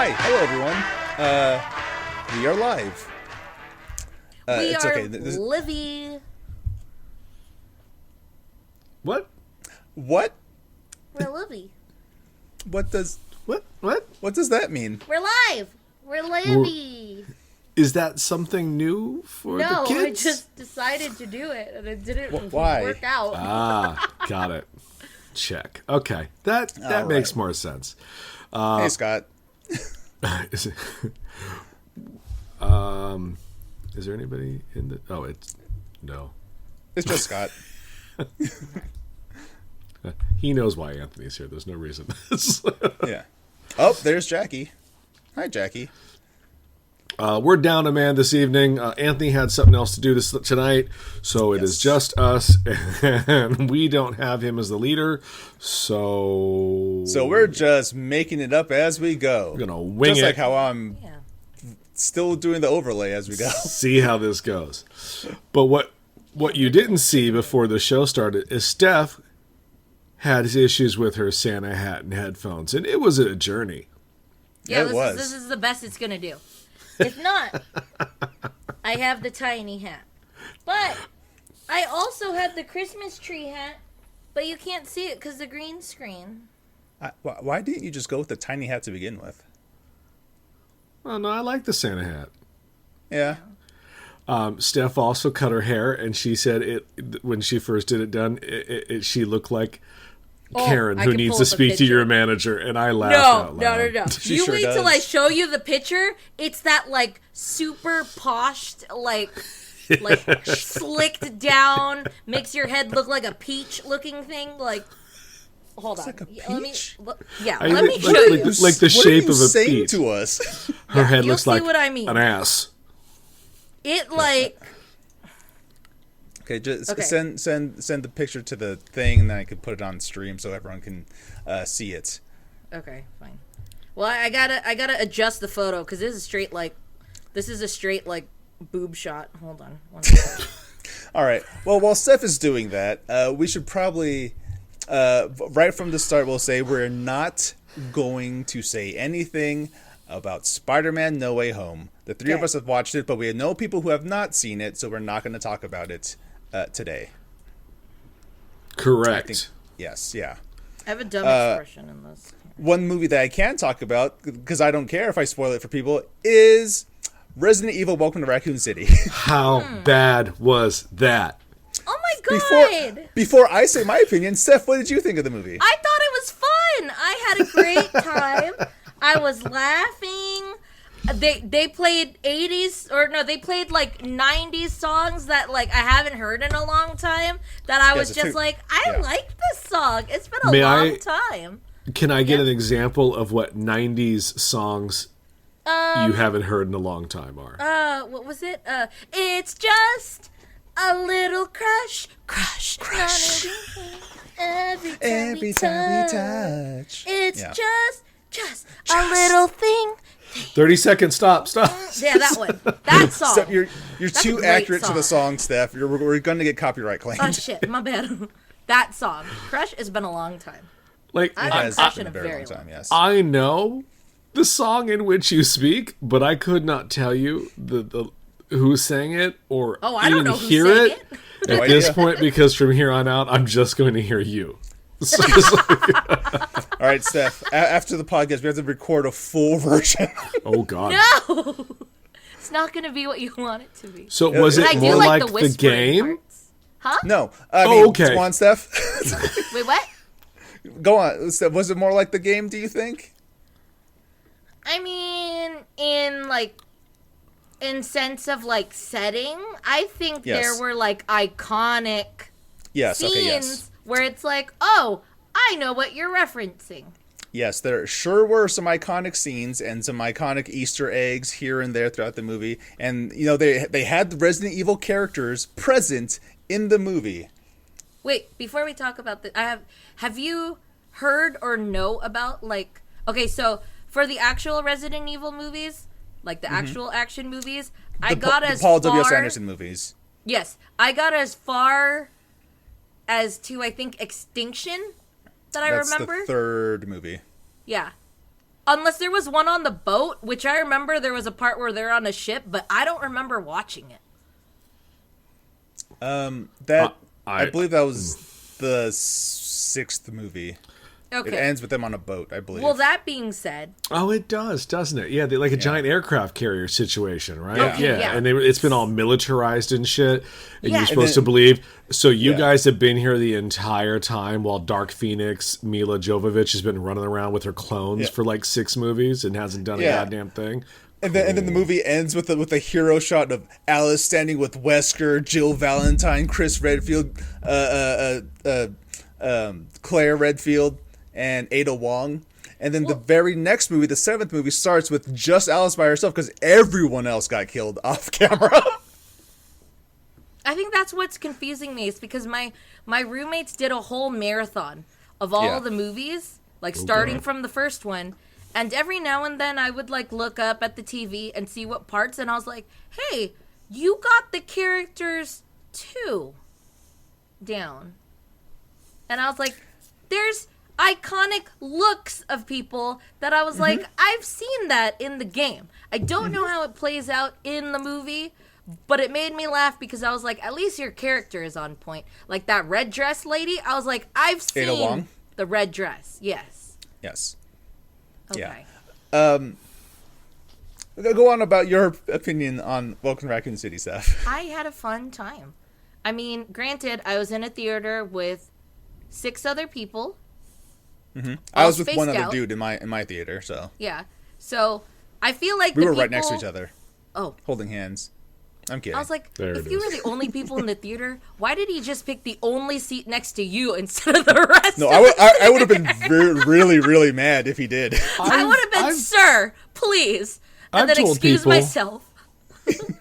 Hi, hello everyone. We are live. We it's are okay. Livy. What? What? We're Livy. What does What that mean? We're live. We're Livy. is that? Something new for the No, I kids? just decided to do it, and it didn't Why? work out. Got it. Check. Okay, that All makes right. more sense. Hey, Scott. Is it? Is there anybody in the? Oh, it's no. It's just Scott. He knows why Anthony's here. There's no reason. Yeah. Oh, there's Jackie. Hi, Jackie. We're down a man this evening. Anthony had something else to do tonight, so it is just us, and we don't have him as the leader. So we're just making it up as we go. we're gonna wing just it. like how I'm Yeah. still doing the overlay as we go. See how this goes. But what you didn't see before the show started is Steph had issues with her Santa hat and headphones, and it was a journey. Yeah, It was. this is the best it's gonna do. If not, I have the tiny hat. But I also have the Christmas tree hat, but you can't see it because the green screen. Why didn't you just go with the tiny hat to begin with? Well, no, I like the Santa hat. Yeah. Steph also cut her hair, and she said when she first did it done, she looked like Karen, I who can needs pull to up a speak to picture. your manager, and I laughed out loud. No. She You sure wait does. till I show you the picture. It's that like super poshed, like slicked down, makes your head look like a peach looking thing. Like, hold on. like a Let me. peach? Let me show like, you. like the What are shape you of a saying peach. to us? Her head you'll looks see like what I mean. an ass. It like. Okay, just Okay. send the picture to the thing, and then I can put it on stream so everyone can see it. Okay, fine. Well, I gotta adjust the photo because this is a straight like boob shot. Hold on. One second. All right. Well, while Steph is doing that, we should probably right from the start we'll say we're not going to say anything about Spider-Man No Way Home. The three of Okay. us have watched it, but we know people who have not seen it, so we're not going to talk about it today. Correct. I think, yes, yeah. I have a dumb expression in this. One movie that I can talk about, because I don't care if I spoil it for people, is Resident Evil Welcome to Raccoon City. How bad was that? Oh my god! Before I say my opinion, Steph, what did you think of the movie? I thought it was fun. I had a great time. I was laughing. They played 80s they played like 90s songs that like I haven't heard in a long time that I was just like, I like this song. It's been a long time. Can I get an example of what 90s songs you haven't heard in a long time are? What was it? It's just a little crush. Every time we touch. It's just a little thing. 30 seconds. Stop. Yeah, that one. That song. Steph, you're That's a too great accurate to song. the song, Steph. We're going to get copyright claimed. Oh shit, my bad. That song. Crush has been a long time. Like, I've It been has Crush been in a a very very long time, long yes. I know the song in which you speak, but I could not tell you the who sang it or Oh, I even don't know who hear sang it it. at No this idea. point, because from here on out, I'm just going to hear you. So All right, Steph, after the podcast, we have to record a full version. oh, God. No! It's not going to be what you want it to be. So was But it I do more like like the the whispering game? parts. Huh? No. Okay. Go on, Steph. Wait, what? Go on. Steph, was it more like the game, do you think? I mean, in sense of like setting, I think Yes. there were like iconic Yes, scenes okay, yes. where it's like, oh, I know what you're referencing. Yes, there sure were some iconic scenes and some iconic Easter eggs here and there throughout the movie. And, you know, they had the Resident Evil characters present in the movie. Wait, before we talk about have you heard or know about like, okay, so for the actual Resident Evil movies, like the actual action movies, I got the as Paul far, W.S. Anderson movies. Yes, I got as far as to I think Extinction that I That's remember. the third movie. Yeah. Unless there was one on the boat, which I remember there was a part where they're on a ship, but I don't remember watching it. I believe that was the 6th movie. Okay. It ends with them on a boat, I believe. Well, that being said, Oh, it does, doesn't it? Yeah, like a giant aircraft carrier situation, right? Yeah. Okay, yeah. And it's been all militarized and shit. And Yeah. you're supposed And to believe. So you Yeah. guys have been here the entire time while Dark Phoenix, Mila Jovovich, has been running around with her clones Yeah. for like 6 movies and hasn't done a Yeah. goddamn thing. And then the movie ends with a hero shot of Alice standing with Wesker, Jill Valentine, Chris Redfield, Claire Redfield, and Ada Wong. And then the very next movie, the 7th movie, starts with just Alice by herself because everyone else got killed off camera. I think that's what's confusing me is because my roommates did a whole marathon of all Yeah. the movies, like starting God. from the first one. And every now and then I would like look up at the TV and see what parts, and I was like, hey, you got the characters too down. And I was like, there's iconic looks of people that I was like, I've seen that in the game. I don't know how it plays out in the movie, but it made me laugh because I was like, at least your character is on point. Like that red dress lady, I was like, I've Ada Wong? seen the red dress. Yes. Yes. Okay. Yeah. Go on about your opinion on Welcome to Raccoon City, Steph. I had a fun time. I mean, granted, I was in a theater with 6 other people. I was with spaced one other out. dude in my theater, so Yeah. So I feel like we the were right next to people- each other, Oh, holding hands. I'm kidding. I was like, There if it you is. were the only people in the theater, why did he just pick the only seat next to you instead of the rest? no, of I would have been really, really mad if he did. I would have been, I've- sir, please, and I've then told excuse people- myself.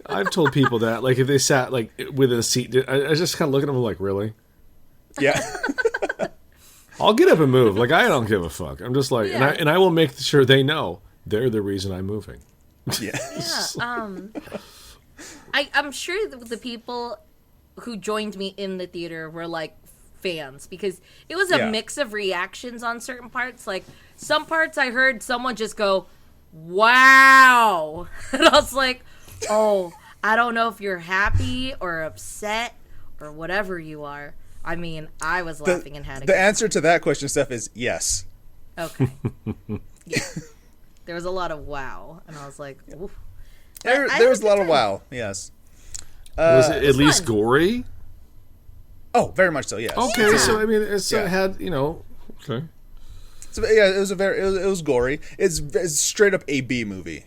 I've told people that, like, if they sat, like, within a seat, I just kind of look at them like, really? Yeah. I'll get up and move. Like, I don't give a fuck. I'm just like, Yeah. and I will make sure they know they're the reason I'm moving. Yeah. I'm sure the people who joined me in the theater were like fans because it was a Yeah. mix of reactions on certain parts. Like some parts I heard someone just go, wow. And I was like, oh, I don't know if you're happy or upset or whatever you are. I mean, I was laughing and had a The good answer to that question, Steph, is yes. Okay. Yeah. There was a lot of wow. And I was like, oof. There I had was a good lot of time. wow. Yes. Was it at least fun. gory? Oh, very much so. Yes. Okay, Yeah. so I mean, it Yeah. had, okay. So, yeah, it was gory. It's straight up a B movie.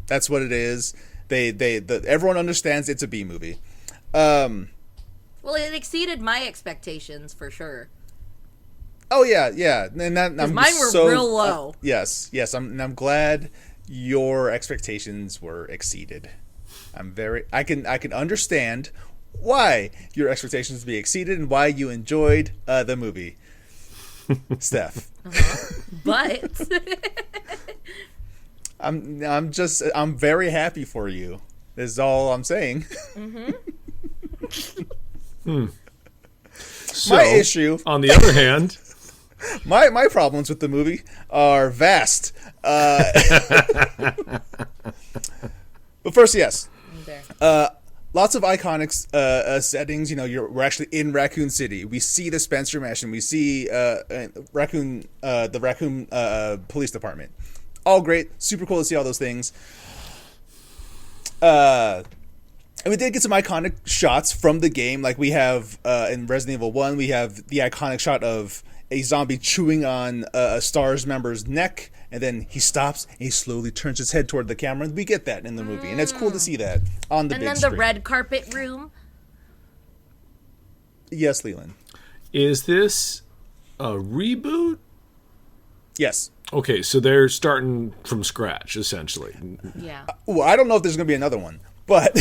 That's what it is. Everyone understands it's a B movie. Well, it exceeded my expectations for sure. Oh yeah, and that I'm mine were so, real low. Yes. I'm glad your expectations were exceeded. I can understand why your expectations be exceeded and why you enjoyed the movie, Steph. But I'm very happy for you. Is all I'm saying. So, My issue, on the other hand, my problems with the movie are vast. But first, yes. there. Lots of iconic settings. You know, we're actually in Raccoon City. We see the Spencer Mansion. We see the Raccoon Police Department. All great, super cool to see all those things. And we did get some iconic shots from the game. Like we have in Resident Evil 1, we have the iconic shot of a zombie chewing on a STARS member's neck, and then he stops and he slowly turns his head toward the camera. We get that in the movie, and it's cool to see that on the And big then screen. the red carpet room. Yes, Leland. is this a reboot? Yes. Okay, so they're starting from scratch, essentially. Yeah. Well, I don't know if there's going to be another one, but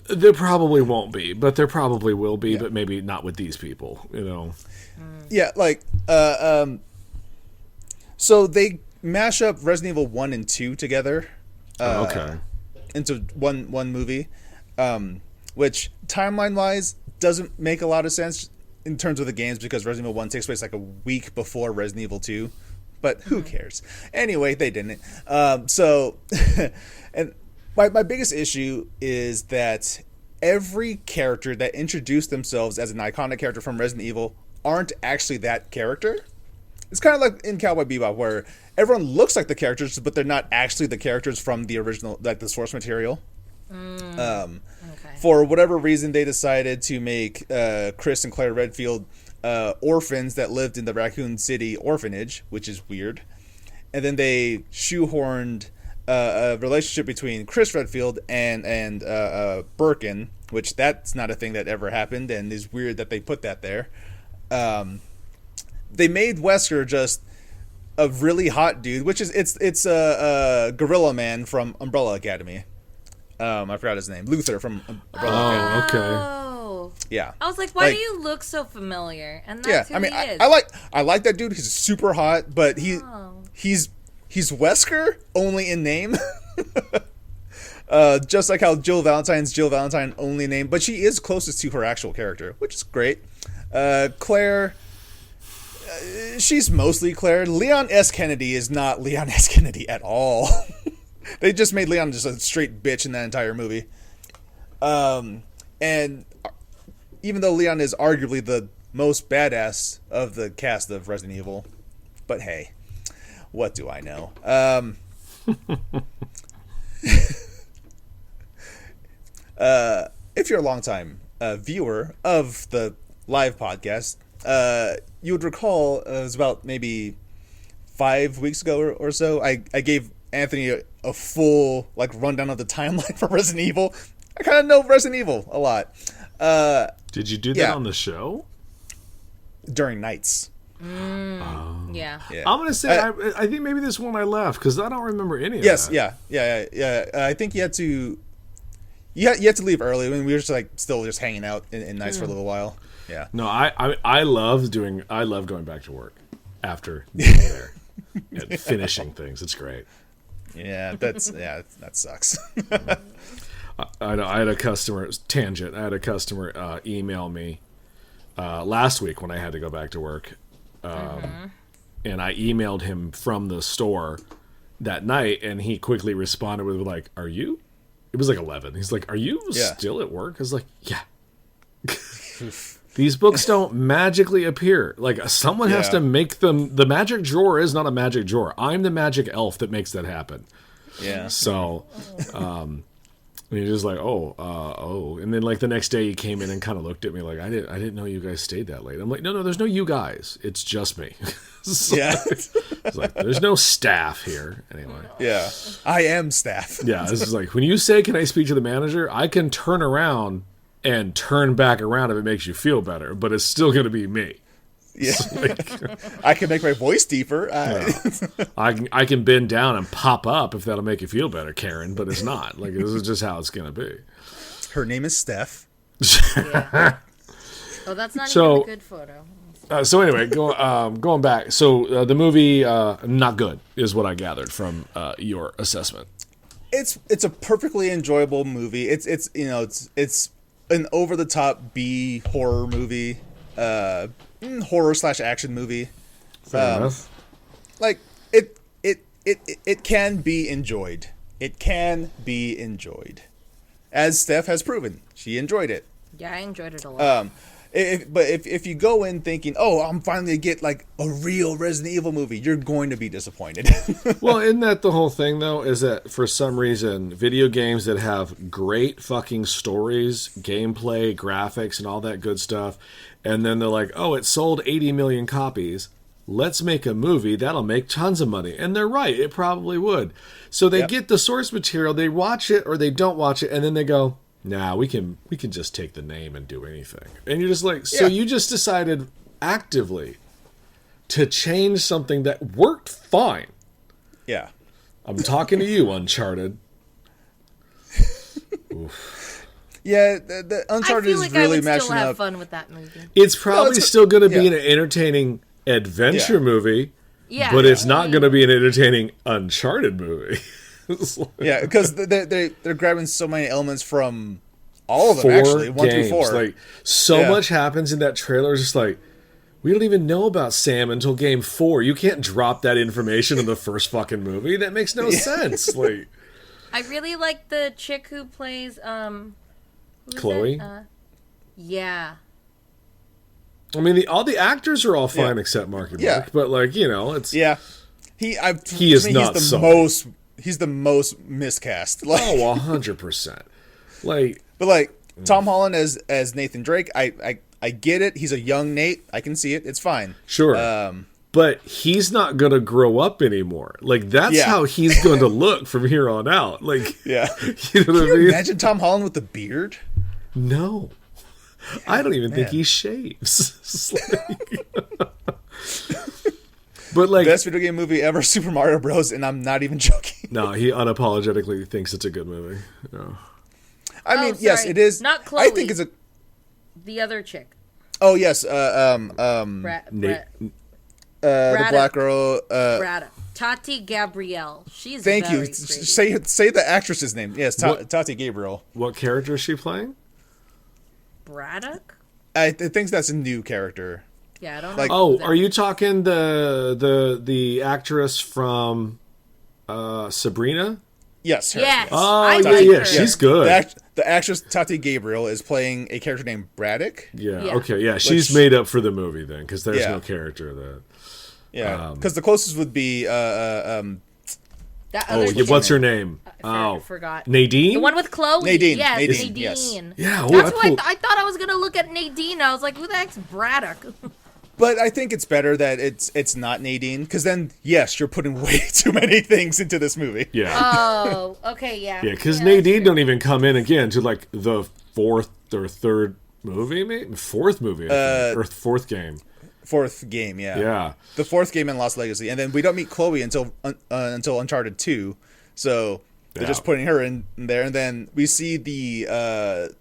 There probably won't be, but there probably will be, but maybe not with these people, you know. yeah, like so they mash up Resident Evil 1 and 2 together. Okay. Into one movie, which timeline-wise doesn't make a lot of sense in terms of the games because Resident Evil 1 takes place like a week before Resident Evil 2. but who cares? Anyway, they didn't. So, and my biggest issue is that every character that introduced themselves as an iconic character from Resident Evil aren't actually that character. It's kind of like in Cowboy Bebop, where everyone looks like the characters, but they're not actually the characters from the original, like the source material. Okay. For whatever reason, they decided to make Chris and Claire Redfield orphans that lived in the Raccoon City orphanage, which is weird. And then they shoehorned a relationship between Chris Redfield and Birkin, which that's not a thing that ever happened, and is weird that they put that there. They made Wesker just a really hot dude, which is it's a Gorilla Man from Umbrella Academy. I forgot his name. Luther from Umbrella Academy. Okay. Oh. Yeah. I was like, why do you look so familiar? And that's who he is. I like that dude. He's super hot, but he's Wesker only in name. Just like how Jill Valentine's Jill Valentine only name, but she is closest to her actual character, which is great. Claire, she's mostly Claire. Leon S. Kennedy is not Leon S. Kennedy at all. They just made Leon just a straight bitch in that entire movie. And even though Leon is arguably the most badass of the cast of Resident Evil, but hey, what do I know? If you're a longtime viewer of the live podcast, you would recall it was about maybe 5 weeks ago or so. I gave Anthony a full rundown of the timeline for Resident Evil. I kind of know Resident Evil a lot. Did you do that on the show? During nights. Yeah. I'm gonna say I think maybe this one I left because I don't remember any of yes, that. Yeah. I think you had to leave early. I mean, we were just still just hanging out in nights for a little while. Yeah. No, I love going back to work after being there and finishing things. It's great. Yeah, that sucks. I had a customer tangent. I had a customer email me last week when I had to go back to work, and I emailed him from the store that night, and he quickly responded with like, "Are you?" It was like 11. He's like, "Are you still at work?" I was like, "Yeah." These books don't magically appear. Like someone has to make them. The magic drawer is not a magic drawer. I'm the magic elf that makes that happen. Yeah. So, and he's just like, oh, and then the next day he came in and kind of looked at me like, I didn't know you guys stayed that late. I'm like, no, there's no you guys. It's just me. So yeah. It's like there's no staff here anyway. Yeah. I am staff. Yeah. This is like when you say, "Can I speak to the manager?" I can turn around and turn back around if it makes you feel better, but it's still going to be me. Yeah. I can make my voice deeper. I can bend down and pop up if that'll make you feel better, Karen, but it's not. This is just how it's going to be. Her name is Steph. Yeah. Oh, that's not even a good photo. So anyway, going back. So the movie, not good, is what I gathered from your assessment. It's a perfectly enjoyable movie. It's an over the top B horror movie, horror/action movie. Fair enough. It can be enjoyed. It can be enjoyed, as Steph has proven. She enjoyed it. Yeah, I enjoyed it a lot. If you go in thinking, "Oh, I'm finally gonna get a real Resident Evil movie," you're going to be disappointed. Well, isn't that the whole thing though? Is that for some reason video games that have great fucking stories, gameplay, graphics, and all that good stuff, and then they're like, "Oh, it sold 80 million copies. Let's make a movie that'll make tons of money." And they're right; it probably would. So they get the source material, they watch it or they don't watch it, and then they go, "Nah, we can just take the name and do anything." And you're just like, so you just decided actively to change something that worked fine. Yeah. I'm talking to you, Uncharted. Oof. Yeah, the Uncharted is really matching up. I feel like I would still have fun with that movie. It's probably still going to be an entertaining adventure movie, but it's not going to be an entertaining Uncharted movie. Yeah, because they're grabbing so many elements from all of them, actually, 1 through 4. Much happens in that trailer. It's just like, We don't even know about Sam until game 4. You can't drop that information in the first fucking movie. That makes no sense. Like, I really like the chick who plays Chloe. Yeah. I mean, all the actors are all fine except Marky Mark, but like, you know, it's He is not he's the most miscast. Like, 100%. Like, but like Tom Holland as Nathan Drake, I get it. He's a young Nate. I can see it. It's fine. Sure. But he's not going to grow up anymore. Like, that's how he's going to look from here on out. Like, you know what I mean? Imagine Tom Holland with the beard? No. I don't even think he shaves. But like, best video game movie ever, Super Mario Bros. And I'm not even joking. No, he unapologetically thinks it's a good movie. No. I mean, yes, it is. Not Chloe. I think it's the other chick. Oh yes, the black girl. Brada. Tati Gabrielle. She's thank you. Pretty. Say the actress's name. Yes, Tati Gabrielle. What character is she playing? Braddock? I think that's a new character. Yeah, I don't know. Like, are you talking the actress from Sabrina? Yes. Her. Yes. Oh, yeah, yeah. She's good. The actress Tati Gabrielle is playing a character named Braddock. Yeah. Okay. Yeah. She's made up for the movie then, because there's no character that. Yeah. Because the closest would be that other what's her name? I forgot. Nadine? The one with Chloe. Nadine. Yes, Nadine. Nadine. Yes. Yeah. That's why I thought I was going to look at Nadine. I was like, who the heck's Braddock? But I think it's better that it's not Nadine, because then, yes, you're putting way too many things into this movie. Yeah. Oh, okay, yeah. Yeah, because Nadine don't even come in again to like the fourth or third movie, maybe? Fourth movie, I think, or fourth game. Fourth game, yeah. Yeah. The fourth game in Lost Legacy. And then we don't meet Chloe until Uncharted 2. So they're just putting her in there. And then we see the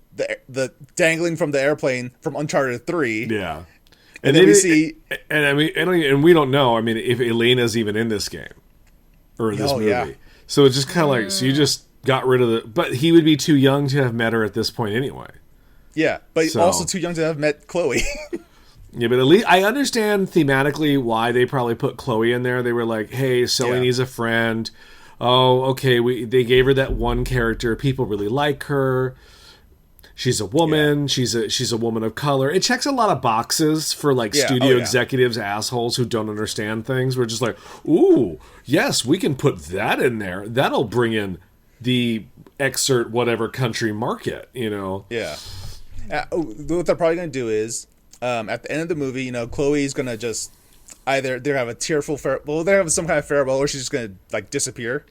dangling from the airplane from Uncharted 3. Yeah. And then we see... And I mean, and we don't know, I mean, if Elena's even in this game. Or in this movie. Yeah. So it's just kind of like, so you just got rid of the... But he would be too young to have met her at this point anyway. Yeah, but also too young to have met Chloe. Yeah, but at least I understand thematically why they probably put Chloe in there. They were like, "Hey, Sully needs a friend. Oh, okay. They gave her that one character. People really like her. She's a woman. Yeah. She's a woman of color. It checks a lot of boxes for like studio executives, assholes who don't understand things. We're just like, ooh, yes, we can put that in there. That'll bring in the excerpt whatever country market, you know." Yeah. What they're probably gonna do is. At the end of the movie, you know, Chloe's gonna just either they have a tearful they have some kind of farewell, or she's just gonna like disappear,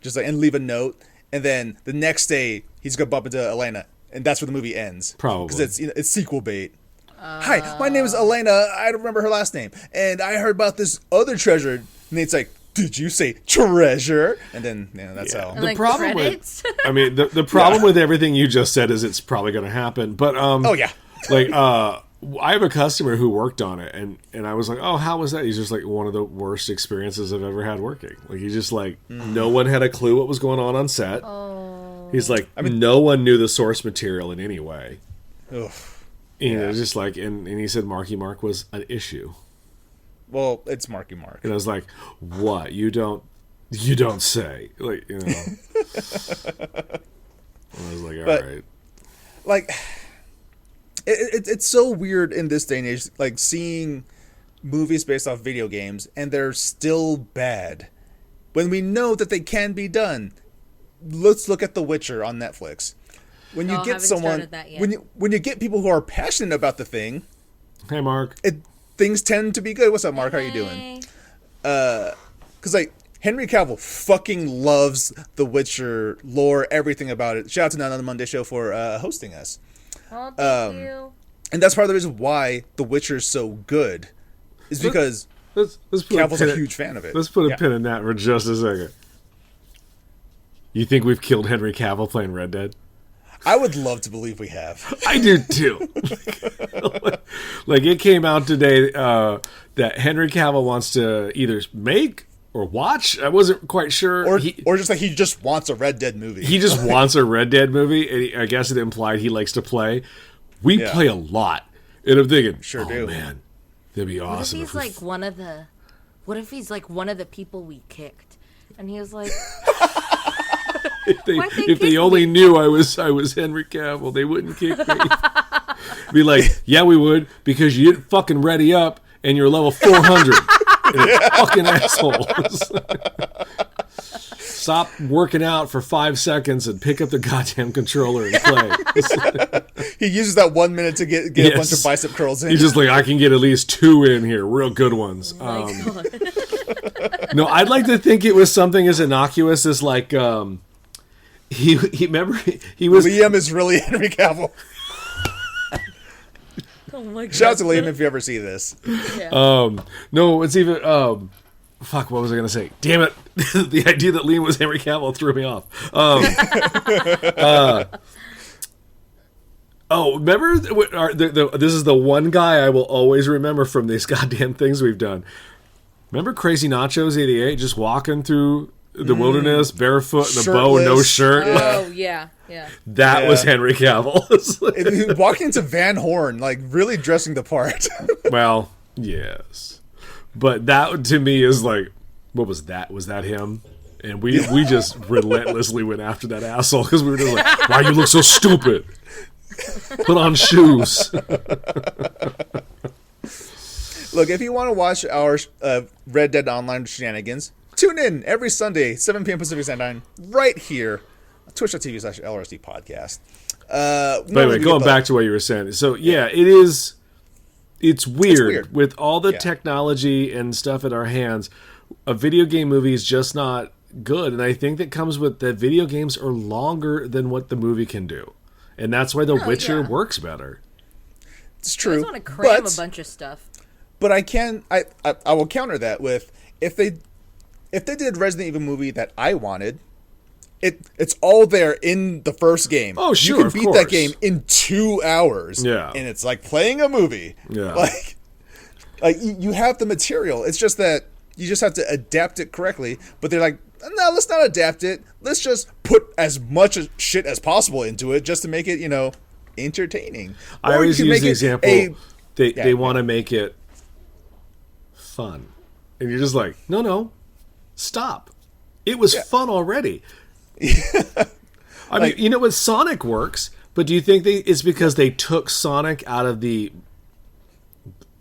just like and leave a note, and then the next day he's gonna bump into Elena, and that's where the movie ends. Probably because it's sequel bait. Hi, my name is Elena. I don't remember her last name, and I heard about this other treasure. And Nate's like, "Did you say treasure?" And then that's how. And the problem with, I mean, the problem with everything you just said is it's probably going to happen. But like I have a customer who worked on it, and I was like, "Oh, how was that?" He's just like, one of the worst experiences I've ever had working. Like, he's just like, no one had a clue what was going on set. Oh. He's like, no one knew the source material in any way. Ugh. You know, just like, and he said Marky Mark was an issue. Well, it's Marky Mark. And I was like, what? You don't say. Like, you know. I was like, all right. Like... It's so weird in this day and age, like seeing movies based off video games, and they're still bad. When we know that they can be done. Let's look at The Witcher on Netflix. When you get someone, when you get people who are passionate about the thing, hey Mark, things tend to be good. What's up, Mark? How you doing? Because like Henry Cavill fucking loves The Witcher lore, everything about it. Shout out to Not on the Monday Show for hosting us. Oh, thank you. And that's part of the reason why The Witcher is so good, is because Cavill's a huge fan of it. Let's put a pin in that for just a second. You think we've killed Henry Cavill playing Red Dead? I would love to believe we have. I do too. Like it came out today that Henry Cavill wants to either make or watch. I wasn't quite sure. Or just like he just wants a Red Dead movie. He just wants a Red Dead movie, and I guess it implied he likes to play. We play a lot. And I'm thinking, sure do. Man, That'd be What if awesome. he's like one of the? What if he's like one of the people we kicked, and he was like, if they only knew I was Henry Cavill, they wouldn't kick me. Be like, yeah, we would, because you didn't fucking ready up, and you're level 400. Fucking assholes. Stop working out for 5 seconds and pick up the goddamn controller and play. He uses that 1 minute to get a bunch of bicep curls in. He's just like, I can get at least 2 in here, real good ones. "Oh my God." No, I'd like to think it was something as innocuous as like, he remember he was Liam is really Henry Cavill. Oh my God. Shout out to Liam if you ever see this. Yeah. no, it's even fuck. What was I gonna say? Damn it! The idea that Liam was Henry Cavill threw me off. Remember? This is the one guy I will always remember from these goddamn things we've done. Remember Crazy Nachos '88 just walking through the wilderness barefoot and a bow and no shirt? Oh yeah. That was Henry Cavill. He was walking into Van Horn, like really dressing the part. Well, yes. But that to me is like, what was that? Was that him? And we just relentlessly went after that asshole because we were just like, why you look so stupid? Put on shoes. Look, if you want to watch our Red Dead Online shenanigans, tune in every Sunday, 7 p.m. Pacific Standard Time, right here, twitch.tv/LRSD podcast. Anyway, going back to what you were saying. So, yeah, it's weird. With all the technology and stuff at our hands, a video game movie is just not good. And I think that comes with that video games are longer than what the movie can do. And that's why The Witcher works better. It's true. I just want to cram a bunch of stuff. But I will counter that with if they did a Resident Evil movie that I wanted, it's all there in the first game. Oh, sure, you can beat that game in 2 hours. Yeah, and it's like playing a movie. Yeah, like you have the material. It's just that you just have to adapt it correctly. But they're like, no, let's not adapt it. Let's just put as much shit as possible into it just to make it, entertaining. I always use the example. They want to make it fun, and you're just like, no, stop. It was fun already. I mean, with Sonic works, but do you think it's because they took Sonic out of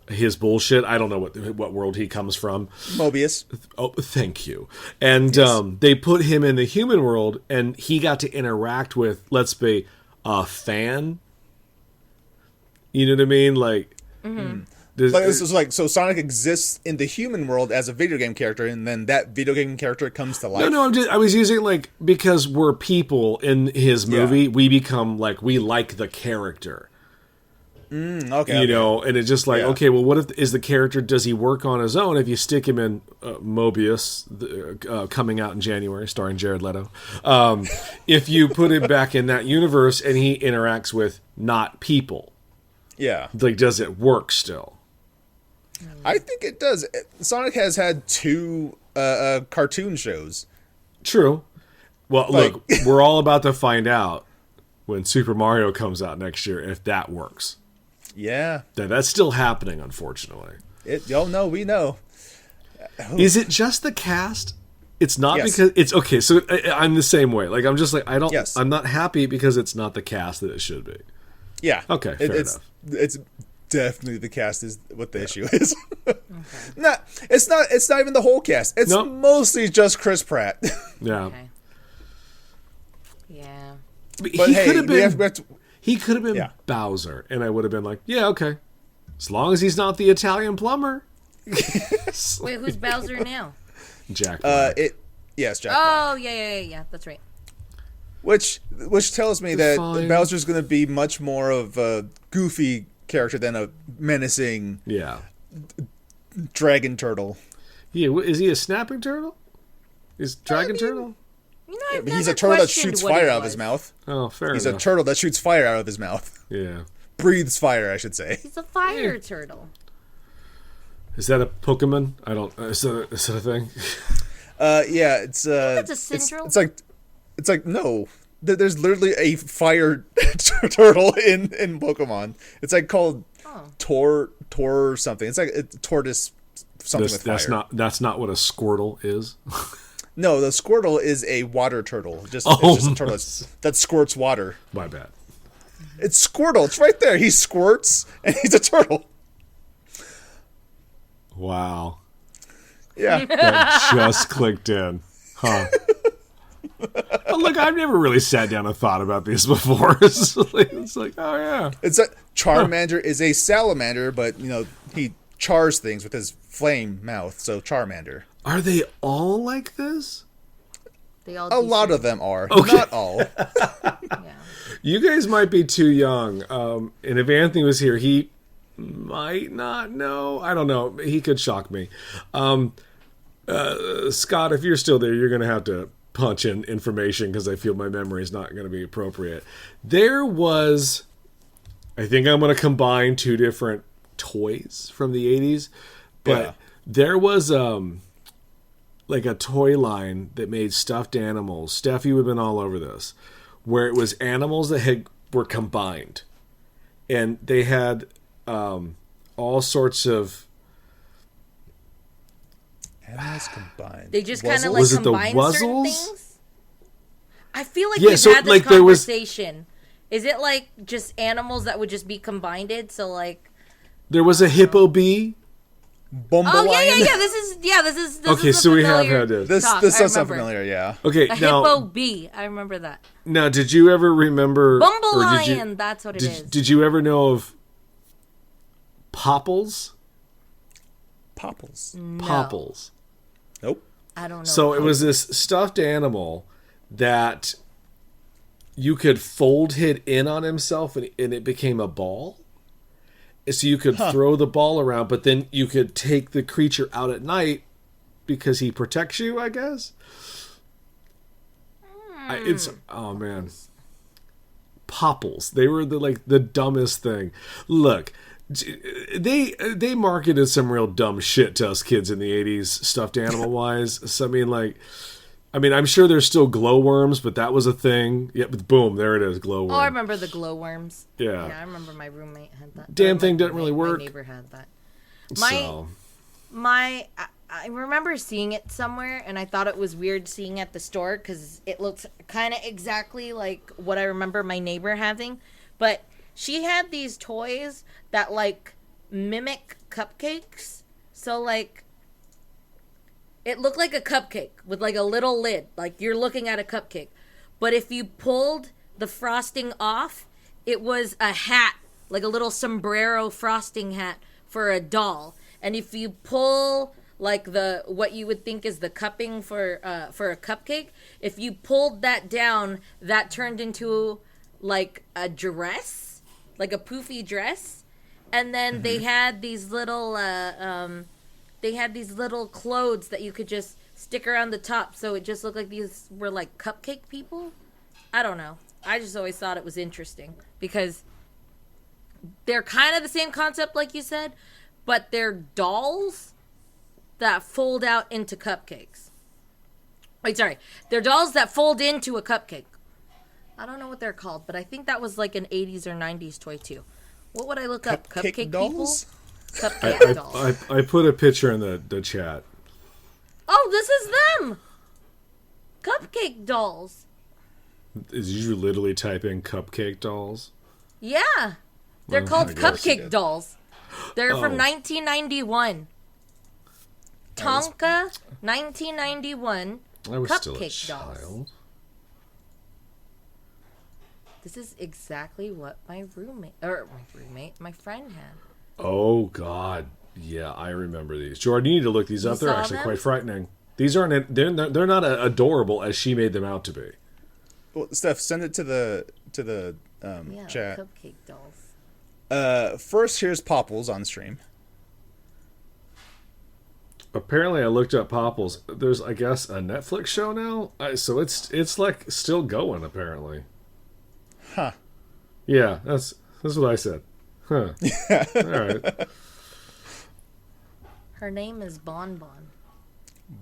his bullshit? I don't know what world he comes from. Mobius. Oh, thank you. And they put him in the human world, and he got to interact with, let's say, a fan. You know what I mean? Like, so Sonic exists in the human world as a video game character, and then that video game character comes to life. No, I was using like because we're people in his movie, we become like we like the character. Okay. And it's just like, okay, well, what if is the character? Does he work on his own? If you stick him in Mobius, coming out in January, starring Jared Leto, if you put him back in that universe and he interacts with not people, like, does it work still? I think it does. Sonic has had 2 cartoon shows. True. Well, look, we're all about to find out when Super Mario comes out next year if that works. Yeah. That's still happening, unfortunately. No, we know. Is it just the cast? It's not because it's okay. So I'm the same way. Like I'm just like I'm not happy because it's not the cast that it should be. Yeah. Okay. Fair enough. It's definitely the cast is what the issue is. It's not even the whole cast. It's mostly just Chris Pratt. Yeah. Okay. Yeah. But he could have been Bowser, and I would have been like, yeah, okay, as long as he's not the Italian plumber. Wait, who's Bowser now? Jack Black. Jack Black. Oh, yeah, that's right. Which tells me that Bowser's going to be much more of a goofy character than a menacing dragon turtle. Yeah, is he a snapping turtle? Is dragon turtle? He's a turtle that shoots fire out of his mouth. Oh, fair enough. He's a turtle that shoots fire out of his mouth. Yeah. Breathes fire, I should say. He's a fire turtle. Is that a Pokemon? I don't. Is that a thing? Yeah, it's. That's a syndrome. It's like no. There's literally a fire turtle in Pokemon. It's like called Tor or something. It's like tortoise something with fire. That's not what a Squirtle is. No, the Squirtle is a water turtle. It's just a turtle that squirts water. My bad. It's Squirtle. It's right there. He squirts, and he's a turtle. Wow. Yeah. That just clicked in. Huh. But look, I've never really sat down and thought about these before. It's like, oh yeah. It's a Charmander is a salamander, but he chars things with his flame mouth. So Charmander. Are they all like this? They all A lot of them are. Okay. Not all. Yeah. You guys might be too young. And if Anthony was here, he might not know. I don't know. He could shock me. Scott, if you're still there, you're going to have to punch in information because I feel my memory is not going to be appropriate. There was, I think I'm going to combine two different toys from the 80s, but there was like a toy line that made stuffed animals. Steph, you have been all over this, where it was animals that were combined, and they had all sorts of Animals combined. They just kind of like Was it the combine certain Wuzzles? things. I feel like Yeah, we've so, had this like, there was- conversation. Is it like just animals that would just be combined? So like, there was a hippo bee. Bumbleline. oh yeah. This is Okay, is a so we have familiar had this. This talk, this I does sound remember. familiar. Yeah. Okay, A now hippo bee. I remember that. now did you ever remember? Bumbleline. That's what it is. Did you ever know of Popples? Popples. No, Popples. Nope. I don't know. So it was this stuffed animal that you could fold hit in on himself and it became a ball. So you could throw the ball around, but then you could take the creature out at night because he protects you, I guess. It's oh man. Popples. They were the dumbest thing. Look, they marketed some real dumb shit to us kids in the 80s, stuffed animal wise. So I mean, I'm sure there's still glowworms, but that was a thing. Yeah, but boom, there it is, glowworm. Oh, I remember the glowworms. Yeah. I remember my roommate had that. Damn thing didn't really work. My neighbor had that. So I remember seeing it somewhere, and I thought it was weird seeing it at the store because it looks kind of exactly like what I remember my neighbor having. But she had these toys that like mimic cupcakes. So like it looked like a cupcake with like a little lid, like you're looking at a cupcake. But if you pulled the frosting off, it was a hat, like a little sombrero frosting hat for a doll. And if you pull like what you would think is the cupping for a cupcake, if you pulled that down, that turned into like a dress, like a poofy dress. And then they had these little clothes that you could just stick around the top, so it just looked like these were like cupcake people. I don't know. I just always thought it was interesting because they're kind of the same concept, like you said, but they're dolls that fold out into cupcakes. Wait, sorry. They're dolls that fold into a cupcake. I don't know what they're called, but I think that was like an 80s or 90s toy too. What would I look up? Cupcake dolls? People? Cupcake dolls. I put a picture in the chat. Oh, this is them! Cupcake dolls. Is you literally type in cupcake dolls? Yeah. They're Well, called I guess cupcake you did. dolls. They're Oh. from 1991. Tonka, 1991. I was still a Cupcake dolls. child. This is exactly what my friend had. Oh God, yeah, I remember these. Jordan, you need to look these up. They're saw actually them? quite frightening. These aren't. They're not adorable as she made them out to be. Well, Steph, send it to the Yeah, chat. cupcake dolls. First, here's Popples on stream. Apparently, I looked up Popples. There's, I guess, a Netflix show now. So it's like still going. Apparently. Huh. Yeah, that's what I said. Huh. All right. Her name is Bon Bon.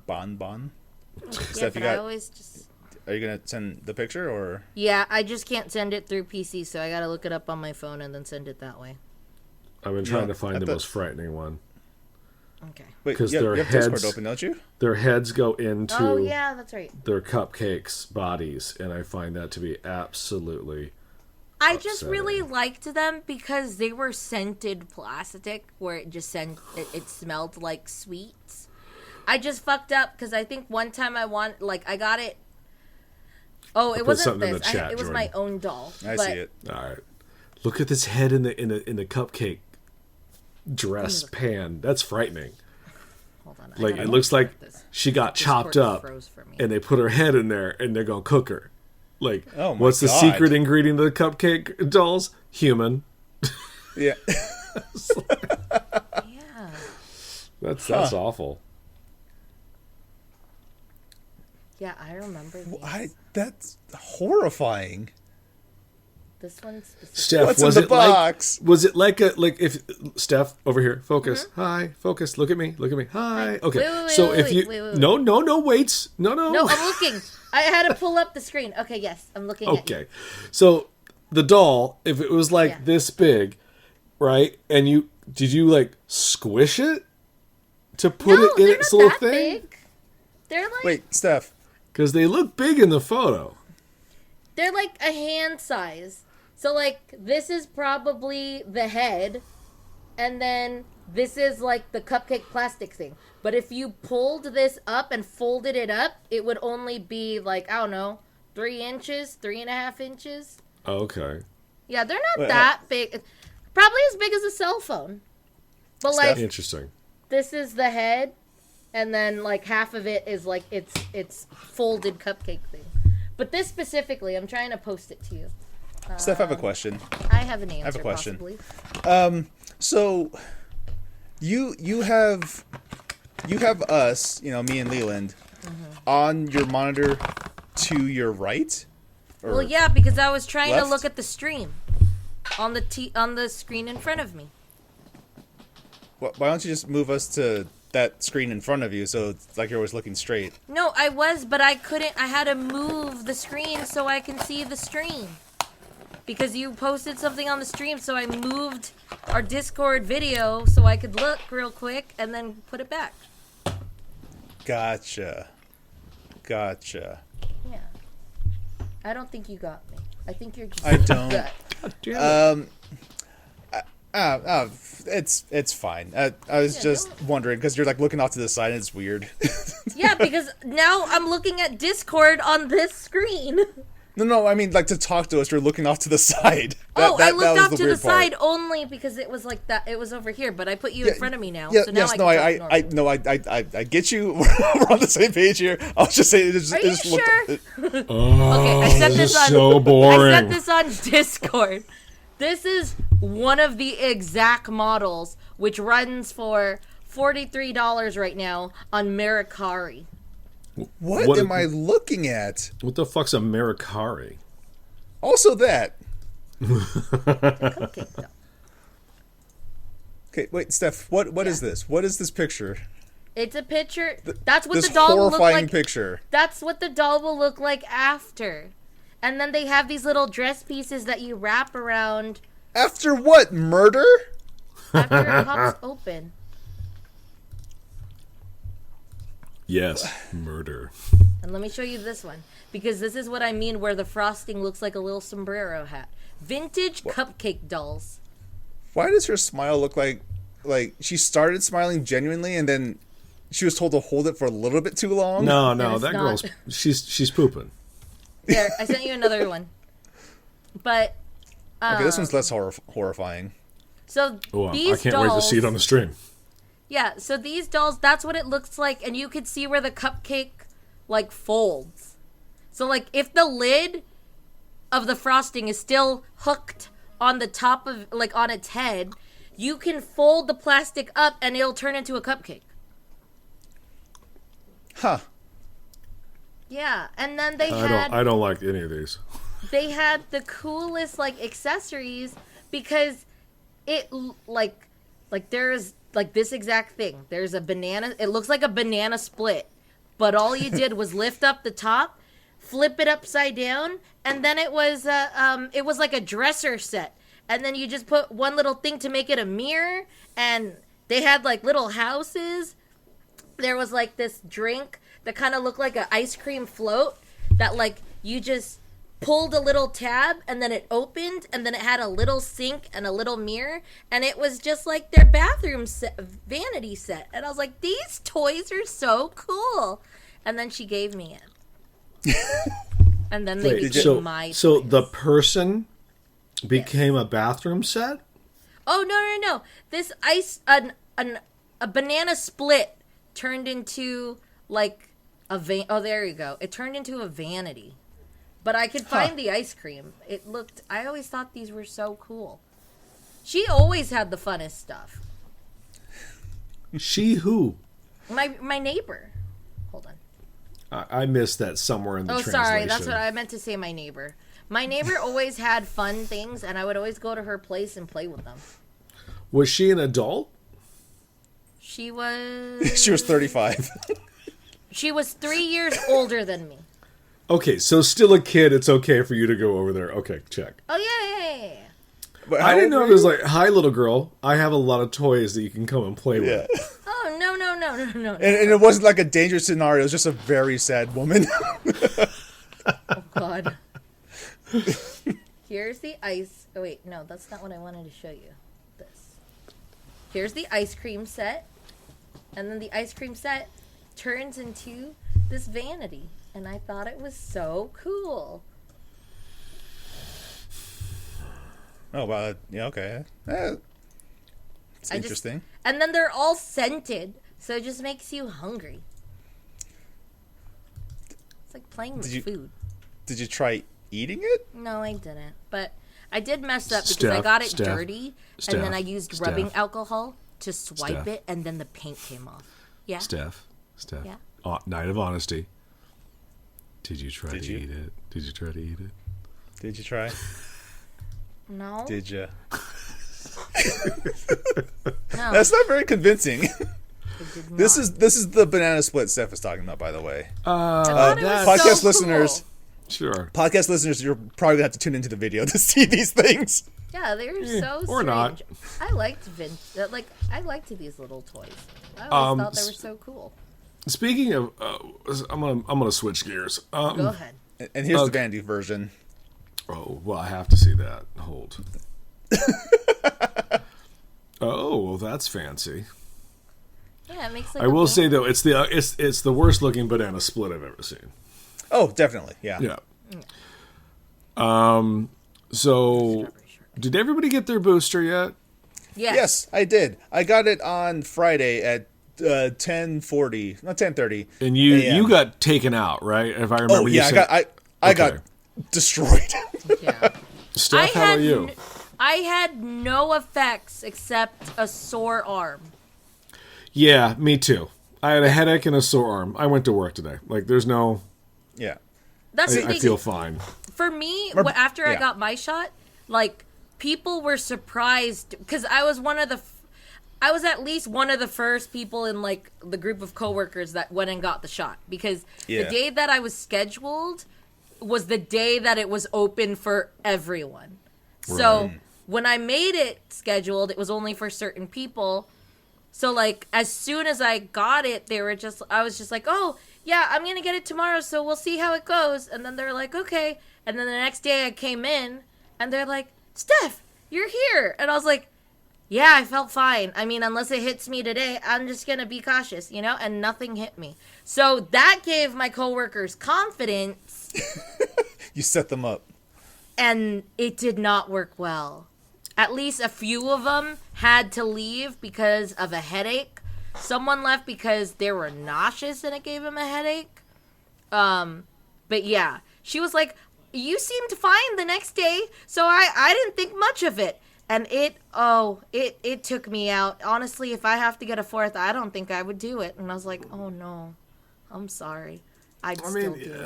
Bon Bon. Yeah, Steph, but you I got always just... Are you gonna send the picture or? Yeah, I just can't send it through PC, so I gotta look it up on my phone and then send it that way. I've been trying to find the most frightening one. Okay. Wait, Because you their have heads Discord open, don't you? Their heads go into Oh yeah, that's right. their cupcakes' bodies, and I find that to be absolutely. I just upsetting. really liked them because they were scented plastic, where it just it smelled like sweets. I just fucked up because I think one time I got it. Oh, it wasn't something in this. the chat, It was Jordan. my own doll. I but see it. All right, look at this head in the cupcake dress pan. That's frightening. Hold on. Like it looks like she got chopped Discord up, froze for me. and they put her head in there, and they're gonna cook her. Like, Oh my what's the God. secret ingredient of the cupcake dolls? Human. Yeah. Yeah. That's awful. Yeah, I remember these. That's horrifying. This one's specific. Steph, What's in was the it box? like? Was it like if Steph over here? Focus. Hi. Focus. Look at me. Look at me. Hi. Okay. Wait, so wait, if you wait. no waits. No. No, I'm looking. I had to pull up the screen. Okay, yes, I'm looking at you. Okay. So the doll, if it was like Yeah. this big, right? And did you like squish it to put No, it in they're its not little that thing? big. They're like Wait, Steph. Because they look big in the photo. they're like a hand size. So like this is probably the head, and then this is like the cupcake plastic thing. But if you pulled this up and folded it up, it would only be like, I don't know, 3 inches, 3.5 inches. Okay. Yeah, they're not Wait, that big. Probably as big as a cell phone. But Steph? like Interesting. this is the head, and then like half of it is like it's folded cupcake thing. But this specifically, I'm trying to post it to you. Steph, I have a question. I have an answer. have a question. Possibly. So, you have us, me and Leland, on your monitor to your right. Or Well, yeah, because I was trying to left? look at the stream on the screen in front of me. Why don't you just move us to that screen in front of you, so it's like you're always looking straight? No, I was, but I couldn't. I had to move the screen so I can see the stream. Because you posted something on the stream, so I moved our Discord video so I could look real quick and then put it back. Gotcha. Yeah. I don't think you got me. I think you're just... I don't. Damn it. It's fine. I was just wondering because you're like looking off to the side and it's weird. Yeah, because now I'm looking at Discord on this screen. No, I mean like to talk to us. You're looking off to the side. I looked was off the to the weird part. side only because it was like that. It was over here, but I put you in front of me now. Yeah, so now yes, I no, can talk normal. I get you. We're on the same page here. I was just saying. Are you sure? Oh, Okay, I set this this is on. so I boring. set this on Discord. This is one of the exact models, which runs for $43 right now on Mercari. What am I looking at? What the fuck's a Mercari? Also that. Cupcake doll. Okay, wait, Steph. What is this? What is this picture? It's a picture. That's what This the doll will look horrifying like. picture. That's what the doll will look like after. And then they have these little dress pieces that you wrap around After what? Murder? after it pops open. Yes, murder. And let me show you this one. Because this is what I mean where the frosting looks like a little sombrero hat. Vintage cupcake dolls. Why does her smile look like she started smiling genuinely and then she was told to hold it for a little bit too long? No, it's that not. girl's she's pooping. There, I sent you another one. But, Okay, this one's less horrifying. so Oh, I these can't dolls... wait to see it on the stream. Yeah, so these dolls, that's what it looks like, and you could see where the cupcake, like, folds. So, like, if the lid of the frosting is still hooked on the top of, like, on its head, you can fold the plastic up and it'll turn into a cupcake. Huh. Yeah, and then they I don't like any of these. they had the coolest, like, accessories because it, like there's, like, this exact thing. There's a banana, it looks like a banana split, but all you did was lift up the top, flip it upside down, and then it was like a dresser set, and then you just put one little thing to make it a mirror, and they had like little houses. There was like this drink that kind of looked like an ice cream float that like you just pulled a little tab and then it opened, and then it had a little sink and a little mirror, and it was just like their bathroom set, vanity set. And I was like, these toys are so cool. And then she gave me it. And then they became my toys. So the person became a bathroom set? Oh, no. This a banana split turned into like a oh, there you go. It turned into a vanity. But I could find the ice cream. I always thought these were so cool. She always had the funnest stuff. She who? My neighbor. Hold on. I missed that somewhere in the translation. Sorry. That's what I meant to say, my neighbor. My neighbor always had fun things, and I would always go to her place and play with them. Was she an adult? She was... She was 35. She was 3 years older than me. Okay, so still a kid, it's okay for you to go over there. Okay, check. Oh, yeah. But I didn't know it was like, hi, little girl. I have a lot of toys that you can come and play with. Oh, no. And it wasn't like a dangerous scenario. It was just a very sad woman. Oh, God. Here's the ice. Oh, wait. No, that's not what I wanted to show you. This. Here's the ice cream set. And then the ice cream set turns into this vanity. And I thought it was so cool. Oh, wow. Yeah, okay. It's interesting. And then they're all scented, so it just makes you hungry. It's like playing with food. Did you try eating it? No, I didn't. But I did mess up because I got it dirty, and then I used rubbing alcohol to swipe it, and then the paint came off. Yeah? Steph. Yeah? Night of honesty. Did you try to eat it? Did you try to eat it? Did you try? No. Did you? No. That's not very convincing. It did not. This is the banana split Steph is talking about, by the way. Podcast listeners. Sure. Podcast listeners, you're probably going to have to tune into the video to see these things. Yeah, they were so strange. Or not. I liked I liked these little toys. I always thought they were so cool. Speaking of, I'm gonna switch gears. Go ahead. And here's the vanity version. Oh, well, I have to see that. Hold. Oh, well, that's fancy. Yeah, it makes like I will say though, it's the worst looking banana split I've ever seen. Oh, definitely. Yeah. So, did everybody get their booster yet? Yes, I did. I got it on Friday at 10:40, not 10:30. And you got taken out, right? If I remember. Oh yeah, I got destroyed. Yeah. Steph, how about you? I had no effects except a sore arm. Yeah, me too. I had a headache and a sore arm. I went to work today. Like, there's no. Yeah. That's I feel fine. For me, after I got my shot, like, people were surprised because I was at least one of the first people in like the group of coworkers that went and got the shot because the day that I was scheduled was the day that it was open for everyone. Right. So when I made it scheduled, it was only for certain people. So like as soon as I got it, I was just like, oh yeah, I'm gonna get it tomorrow, so we'll see how it goes. And then they're like, okay. And then the next day I came in and they're like, Steph, you're here. And I was like, yeah, I felt fine. I mean, unless it hits me today, I'm just going to be cautious, and nothing hit me. So that gave my coworkers confidence. You set them up. And it did not work well. At least a few of them had to leave because of a headache. Someone left because they were nauseous and it gave them a headache. But yeah, she was like, you seemed fine the next day, so I didn't think much of it. And it took me out. Honestly, if I have to get a fourth, I don't think I would do it. And I was like, oh no, I'm sorry. I'd still do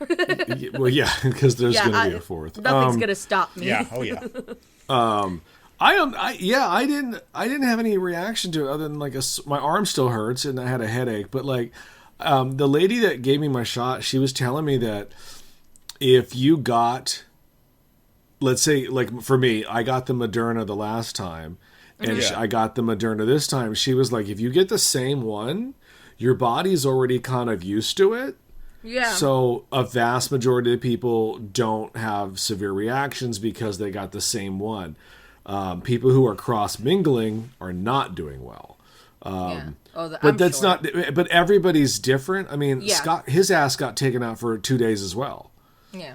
it. Well, yeah, because there's going to be a fourth. Nothing's going to stop me. Yeah. Oh yeah. I didn't have any reaction to it other than like my arm still hurts and I had a headache. But like, the lady that gave me my shot, she was telling me that if you got, let's say, like for me, I got the Moderna the last time, and Yeah. I got the Moderna this time. She was like, if you get the same one, your body's already kind of used to it. Yeah. So a vast majority of people don't have severe reactions because they got the same one. People who are cross-mingling are not doing well. Yeah. Oh, But I'm that's sure. not. But everybody's different. I mean, Yeah. Scott, his ass got taken out for 2 days as well. Yeah.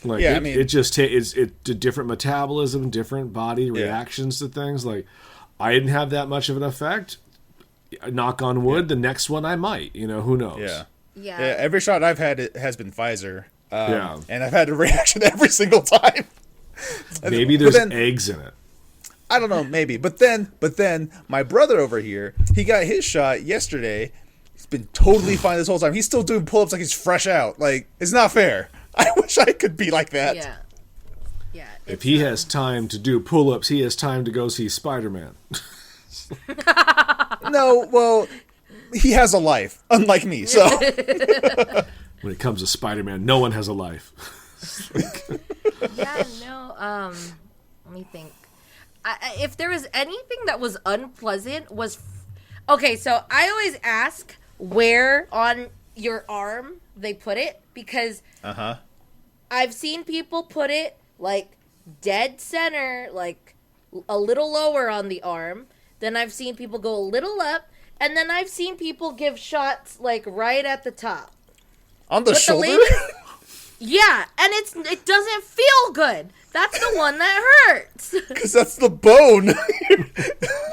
Like, Yeah, it, I mean- it just it's different metabolism, different body reactions to things. Like, I didn't have that much of an effect. Knock on wood. The next one I might. Who knows? Yeah. Yeah. Yeah, every shot I've had has been Pfizer. Yeah. And I've had a reaction every single time. Maybe But there's then- eggs in it. I don't know, maybe. But then my brother over here, he got his shot yesterday. He's been totally fine this whole time. He's still doing pull-ups like he's fresh out. Like, it's not fair. I wish I could be like that. Yeah. Yeah. If he has time to do pull-ups, he has time to go see Spider-Man. No, well, he has a life, unlike me. So When it comes to Spider-Man, no one has a life. Yeah, no, let me think. If there was anything that was unpleasant okay, so I always ask where on your arm they put it because I've seen people put it like dead center, like a little lower on the arm. Then I've seen people go a little up, and then I've seen people give shots like right at the top. on the But the shoulder. lady- Yeah, and it doesn't feel good. That's the one that hurts. Because that's the bone.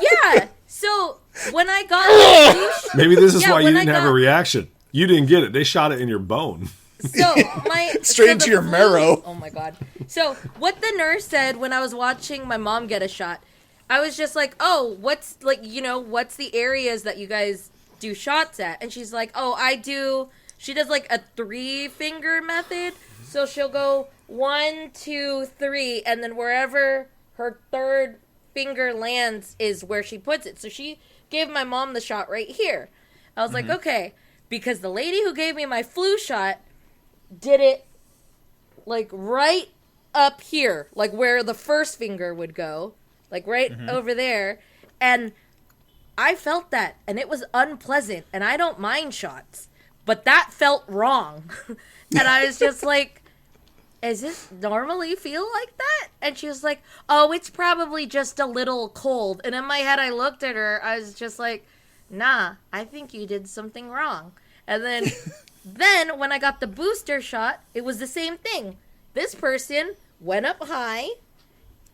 Yeah. So when I got the flu Maybe this is Yeah, why you when I didn't have a got- reaction. You didn't get it. They shot it in your bone. So my Straight so into the your marrow. Oh my god. So what the nurse said when I was watching my mom get a shot, I was just like, "Oh, what's what's the areas that you guys do shots at?" And she's like, "Oh, she does like a 3-finger method. So she'll go 1, 2, 3, and then wherever her third finger lands is where she puts it." So she gave my mom the shot right here. I was like, okay, because the lady who gave me my flu shot did it like right up here, like where the first finger would go, like right over there. And I felt that, and it was unpleasant, and I don't mind shots, but that felt wrong. And I was just like, "Is it normally feel like that?" And she was like, "Oh, it's probably just a little cold." And in my head, I looked at her. I was just like, "Nah, I think you did something wrong." And then, then when I got the booster shot, it was the same thing. This person went up high,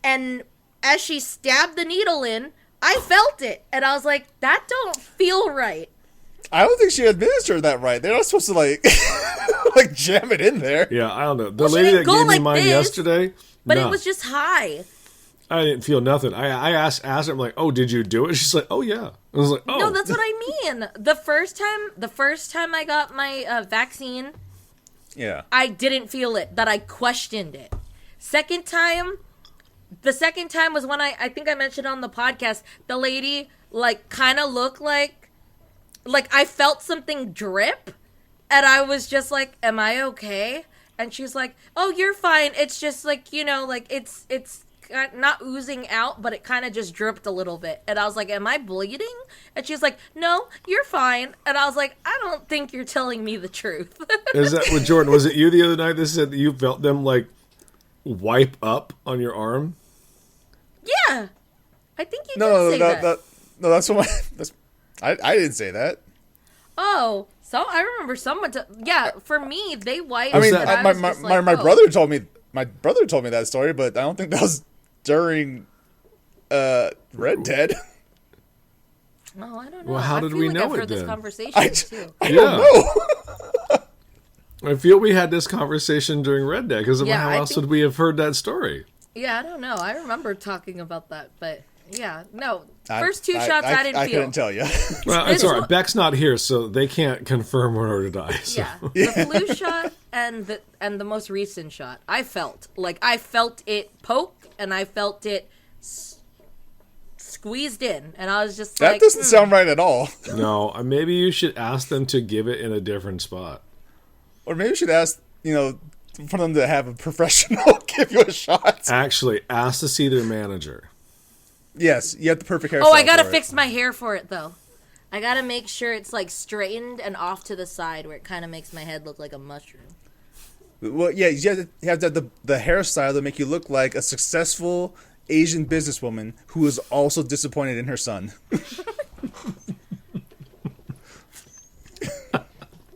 and as she stabbed the needle in, I felt it, and I was like, "That don't feel right." I don't think she administered that right. They're not supposed to like like jam it in there. Yeah, I don't know. The Well, she lady didn't that go gave me like mine this, yesterday, But no, it was just high. I didn't feel nothing. I asked her, I'm like, "Oh, did you do it?" She's like, "Oh yeah." I was like, "Oh." No, that's what I mean. The first time I got my vaccine, Yeah. I didn't feel it. That I questioned it. The second time was when I think I mentioned on the podcast, the lady like kind of looked like I felt something drip, and I was just like, "Am I okay?" And she's like, "Oh, you're fine. It's just like, like it's not oozing out, but it kind of just dripped a little bit." And I was like, "Am I bleeding?" And she's like, "No, you're fine." And I was like, "I don't think you're telling me the truth." Is that with Jordan? Was it you the other night that said that you felt them like wipe up on your arm? Yeah, I think you No, did say that. no, that's what I didn't say that. Oh, so I remember someone. Yeah, for me, they wiped. I mean, that- and my, was my, just my, like, my oh. brother told me that story, but I don't think that was during Red Dead. Oh, I don't know. Well, how I did feel we like know I've it heard this then? conversation I too. don't Yeah. know. I feel we had this conversation during Red Dead because Yeah, how I else think- would we have heard that story? Yeah, I don't know. I remember talking about that, but yeah, no. I- First two shots I didn't I feel. couldn't tell you. Well, it's This all right. one- Beck's not here, so they can't confirm or deny. So. Yeah, the flu shot and the most recent shot, I felt it poke, and I felt it squeezed in, and I was just That like, doesn't sound right at all. No, maybe you should ask them to give it in a different spot. Or maybe we should ask, for them to have a professional give you a shot. Actually, ask to see their manager. Yes, you have the perfect hairstyle. Oh, I gotta for it. fix my hair for it though. I gotta make sure it's like straightened and off to the side where it kind of makes my head look like a mushroom. Well, yeah, you have to have the hairstyle to make you look like a successful Asian businesswoman who is also disappointed in her son. Dang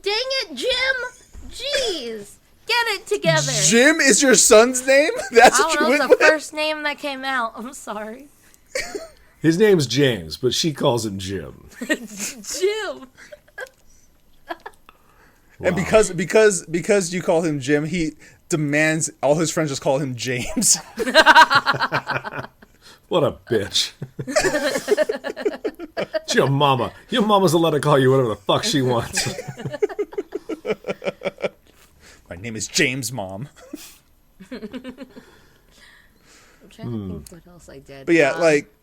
it, Jim! Jeez, get it together. Jim is your son's name? That's I what don't know. you It's went the with? first name that came out. I'm sorry, His name's James, but she calls him Jim. Jim. And because you call him Jim, he demands all his friends just call him James. What a bitch. It's your mama. Your mama's allowed to call you whatever the fuck she wants. My name is James, Mom. I'm trying to think what else I did. But yeah,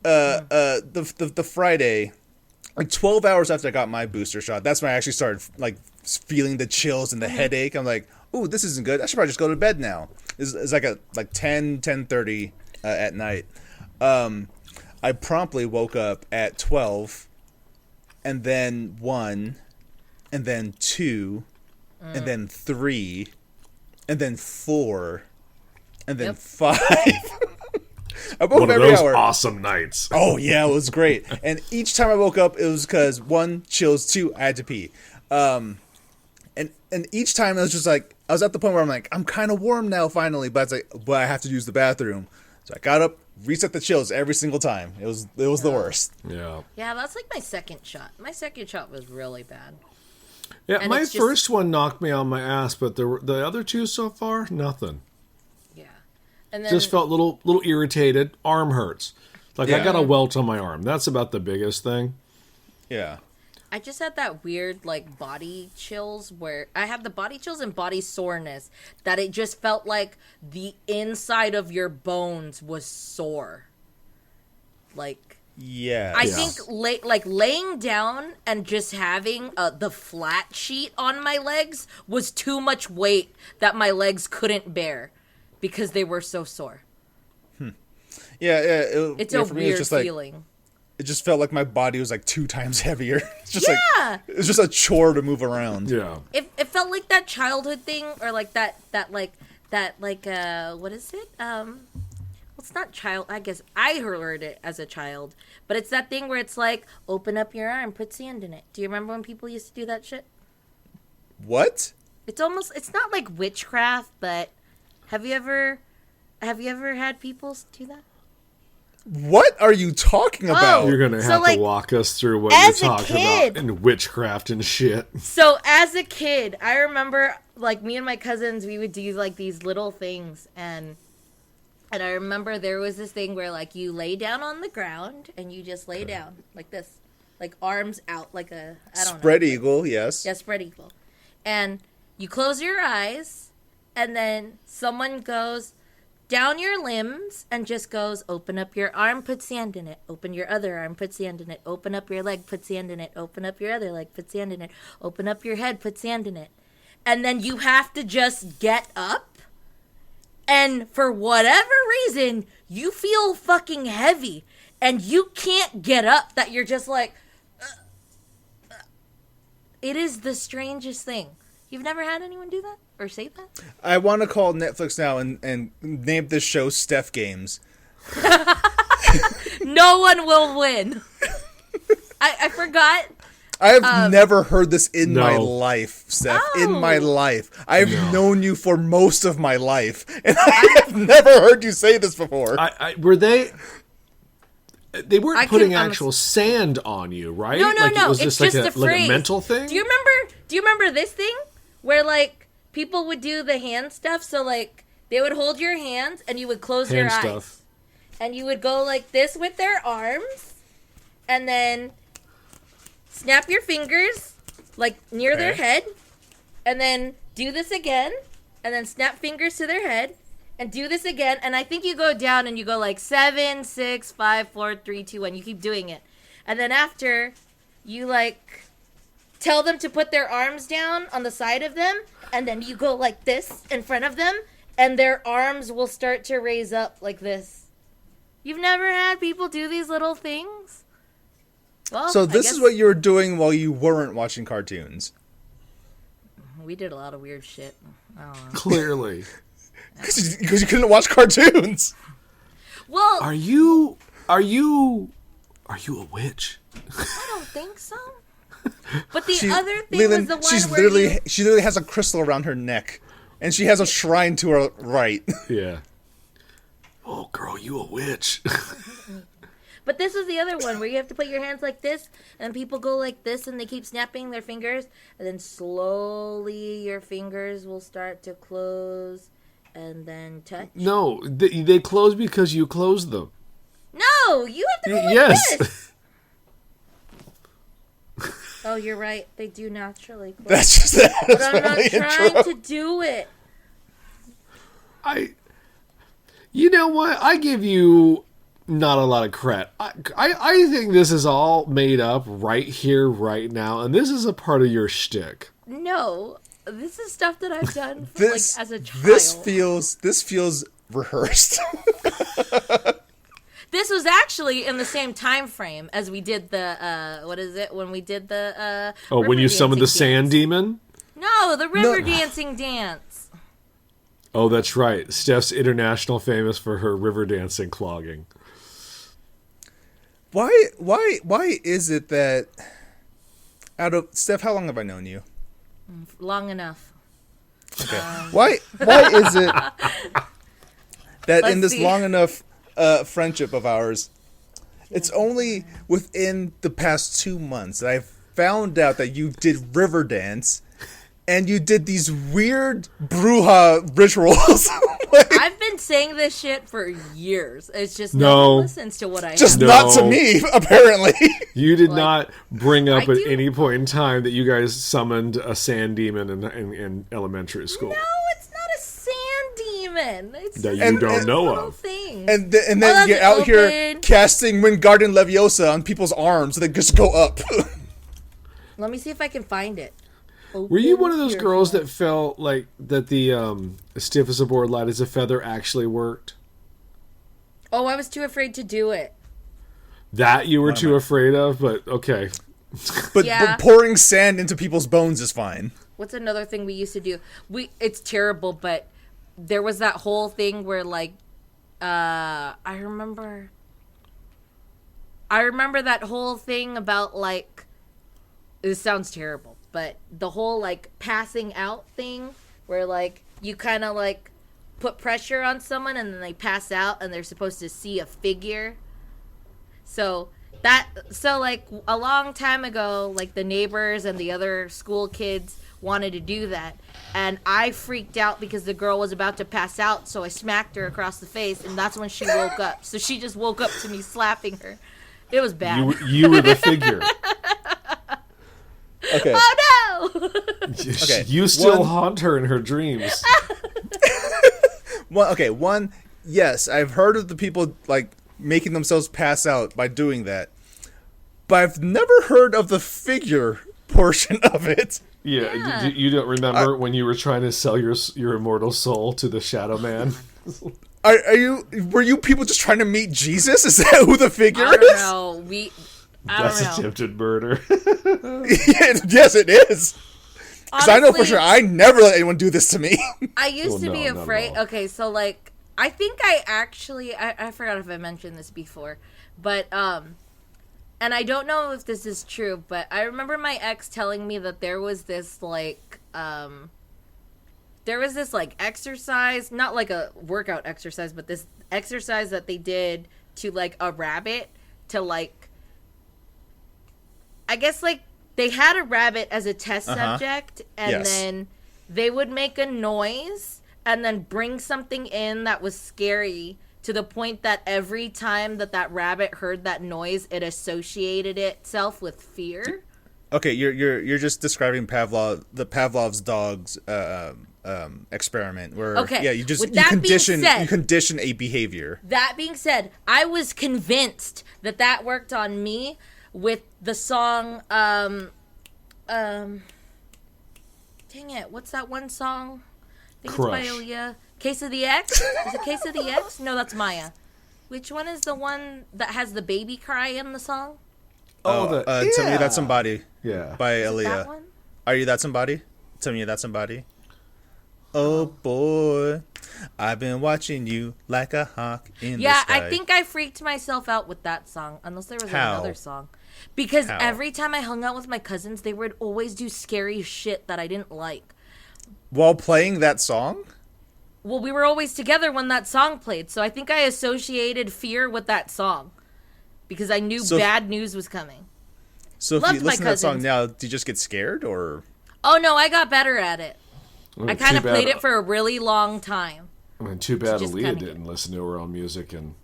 the Friday, like 12 hours after I got my booster shot, that's when I actually started like feeling the chills and the headache. I'm like, ooh, this isn't good. I should probably just go to bed now. It's like 10:30 at night. I promptly woke up at 12, and then 1, and then 2, and then 3, and then 4, and then 5. I woke up One of every those hour. awesome nights. Oh yeah, it was great. And each time I woke up, it was because 1, chills, 2, I had to pee. And each time it was just like I was at the point where I'm like, I'm kind of warm now finally, but it's like, but I have to use the bathroom. So I got up, reset the chills every single time. It was the worst. Yeah. Yeah, that's like my second shot. My second shot was really bad. Yeah, And my it's just- first one knocked me on my ass, but the other two so far, nothing. Yeah, and then Just felt little irritated. Arm hurts. Like I Yeah. got a welt on my arm. That's about the biggest thing. Yeah. I just had that weird like body chills where I had the body chills and body soreness that it just felt like the inside of your bones was sore. Like Yeah. I think laying down and just having the flat sheet on my legs was too much weight that my legs couldn't bear because they were so sore. Yeah. It's yeah, a for me, weird just like, feeling. it just felt like my body was like 2 times heavier. It's just Yeah. like it's just a chore to move around. Yeah. It felt like that childhood thing, or like that what is it? Well, it's not child. I guess I heard it as a child, but it's that thing where it's like, open up your arm, put sand in it. Do you remember when people used to do that shit? What? It's not like witchcraft, but have you ever had people do that? What are you talking about? You're going to So, have like, to walk us through what as you're a talking kid- about in witchcraft and shit. So as a kid, I remember like me and my cousins, we would do like these little things, and I remember there was this thing where like you lay down on the ground and you just lay down like this, like arms out like a I don't know. Spread eagle, yes. Yeah, spread eagle. And you close your eyes, and then someone goes down your limbs and just goes, open up your arm, put sand in it. Open your other arm, put sand in it. Open up your leg, put sand in it. Open up your other leg, put sand in it. Open up your head, put sand in it. And then you have to just get up. And for whatever reason, you feel fucking heavy. And you can't get up, that you're just like... It is the strangest thing. You've never had anyone do that? Or say that? I want to call Netflix now and name this show Steph Games. No one will win. I forgot. I have never heard this in No. my life, Steph. In my Oh. life. I've known you for most of my life, and I have never heard you say this before. Were they... They weren't I putting can- I'm- actual sand on you, right? No, like, no. It was It's just just like a like phrase. a mental thing? Do you remember this thing? Where, like, people would do the hand stuff. So, like, they would hold your hands and you would close your Hand eyes. stuff. And you would go like this with their arms. And then snap your fingers, like, near their Okay. head. And then do this again. And then snap fingers to their head. And do this again. And I think you go down and you go like 7, 6, 5, 4, 3, 2, 1. You keep doing it. And then after, you like tell them to put their arms down on the side of them. and then you go like this in front of them, and their arms will start to raise up like this. You've never had people do these little things? Well, So this is what you were doing while you weren't watching cartoons. We did a lot of weird shit. I don't know. Clearly. Because you couldn't watch cartoons. Well, Are you a witch? I don't think so. But the She- other thing Leland, was the she's one where literally she literally has a crystal around her neck, and she has a shrine to her right. Yeah. Oh, girl, you a witch. But this was the other one where you have to put your hands like this, and people go like this, and they keep snapping their fingers, and then slowly your fingers will start to close, and then touch. No, they close because you close them. No, you have to go like Yes. this. Oh, you're right. They do naturally close. That's just that. But I'm not trying to do it. You know what? I give you not a lot of credit. I think this is all made up right here, right now, and this is a part of your shtick. No, this is stuff that I've done This like as a child. this feels rehearsed. This was actually in the same time frame as we did the what is it when we did the Oh, when river you summoned the dancing sand dance. demon? No, the river dancing dance. Oh, that's right. Steph's international famous for her river dancing clogging. Why is it that Steph, how long have I known you? Long enough. Okay. Why is it that in Let's this see. long enough friendship of ours, it's only within the past 2 months that I've found out that you did river dance and you did these weird bruja rituals. Like, I've been saying this shit for years. It's just No. no one listens to what I just have. not to No. me, apparently. You did Like, not bring up I at do- any point in time that you guys summoned a sand demon in elementary school. No, it's not a sand demon. It's That just you a don't know little of. thing. And then that's you're out here open. casting Wingardium Leviosa on people's arms so they just go up. Let me see if I can find it. Were you one of those Open girls your that felt like that the stiff as a board, light as a feather actually worked? Oh, I was too afraid to do it. That you were too afraid of, but okay. But, Yeah. but pouring sand into people's bones is fine. What's another thing we used to do? It's terrible, but there was that whole thing where like I remember that whole thing about like this sounds terrible, but the whole like passing out thing where like you kind of like put pressure on someone and then they pass out and they're supposed to see a figure. So like a long time ago, like the neighbors and the other school kids wanted to do that, and I freaked out because the girl was about to pass out, so I smacked her across the face, and that's when she woke up. So she just woke up to me slapping her. It was bad. You were the figure. Okay. Oh no! Okay. You still One- haunt her in her dreams. One, yes, I've heard of the people like making themselves pass out by doing that, but I've never heard of the figure portion of it. Yeah, Yeah. You don't remember when you were trying to sell your immortal soul to the Shadow Man? Were you people just trying to meet Jesus? Is that who the figure I don't is? know. I That's don't know. attempted murder. Yes, it is. Because I know for Honestly, sure I never let anyone do this to me. I used to Well, be no, not at afraid. all. Okay, so like I think I actually I forgot if I mentioned this before, but and I don't know if this is true, but I remember my ex telling me that there was this like exercise, not like a workout exercise, but this exercise that they did to like a rabbit to like I guess like they had a rabbit as a test subject, and Yes. then they would make a noise and then bring something in that was scary to the point that every time that rabbit heard that noise, it associated itself with fear. Okay, you're just describing Pavlov's dog's experiment where Okay, yeah, you with that being said- condition a behavior. That being said, I was convinced that worked on me with the song Dang it! What's that one song? I think Crush. it's by Aaliyah. Case of the X? Is it Case of the X? No, that's Maya. Which one is the one that has the baby cry in the song? Tell me that's somebody. Yeah. By Is it Aaliyah. that one? Are you that somebody? Tell me that's somebody. Oh boy, I've been watching you like a hawk in the sky. I think I freaked myself out with that song, unless there was How? another song. Because How? every time I hung out with my cousins, they would always do scary shit that I didn't like. While playing that song? Well, we were always together when that song played, so I think I associated fear with that song. Because I knew bad news was coming. So if Loved you my listen to that song cousins. now, do you just get scared or? Oh no, I got better at it. I kind of Too bad- played it for a really long time. I mean, too bad just Aaliyah kinda didn't listen to her own music and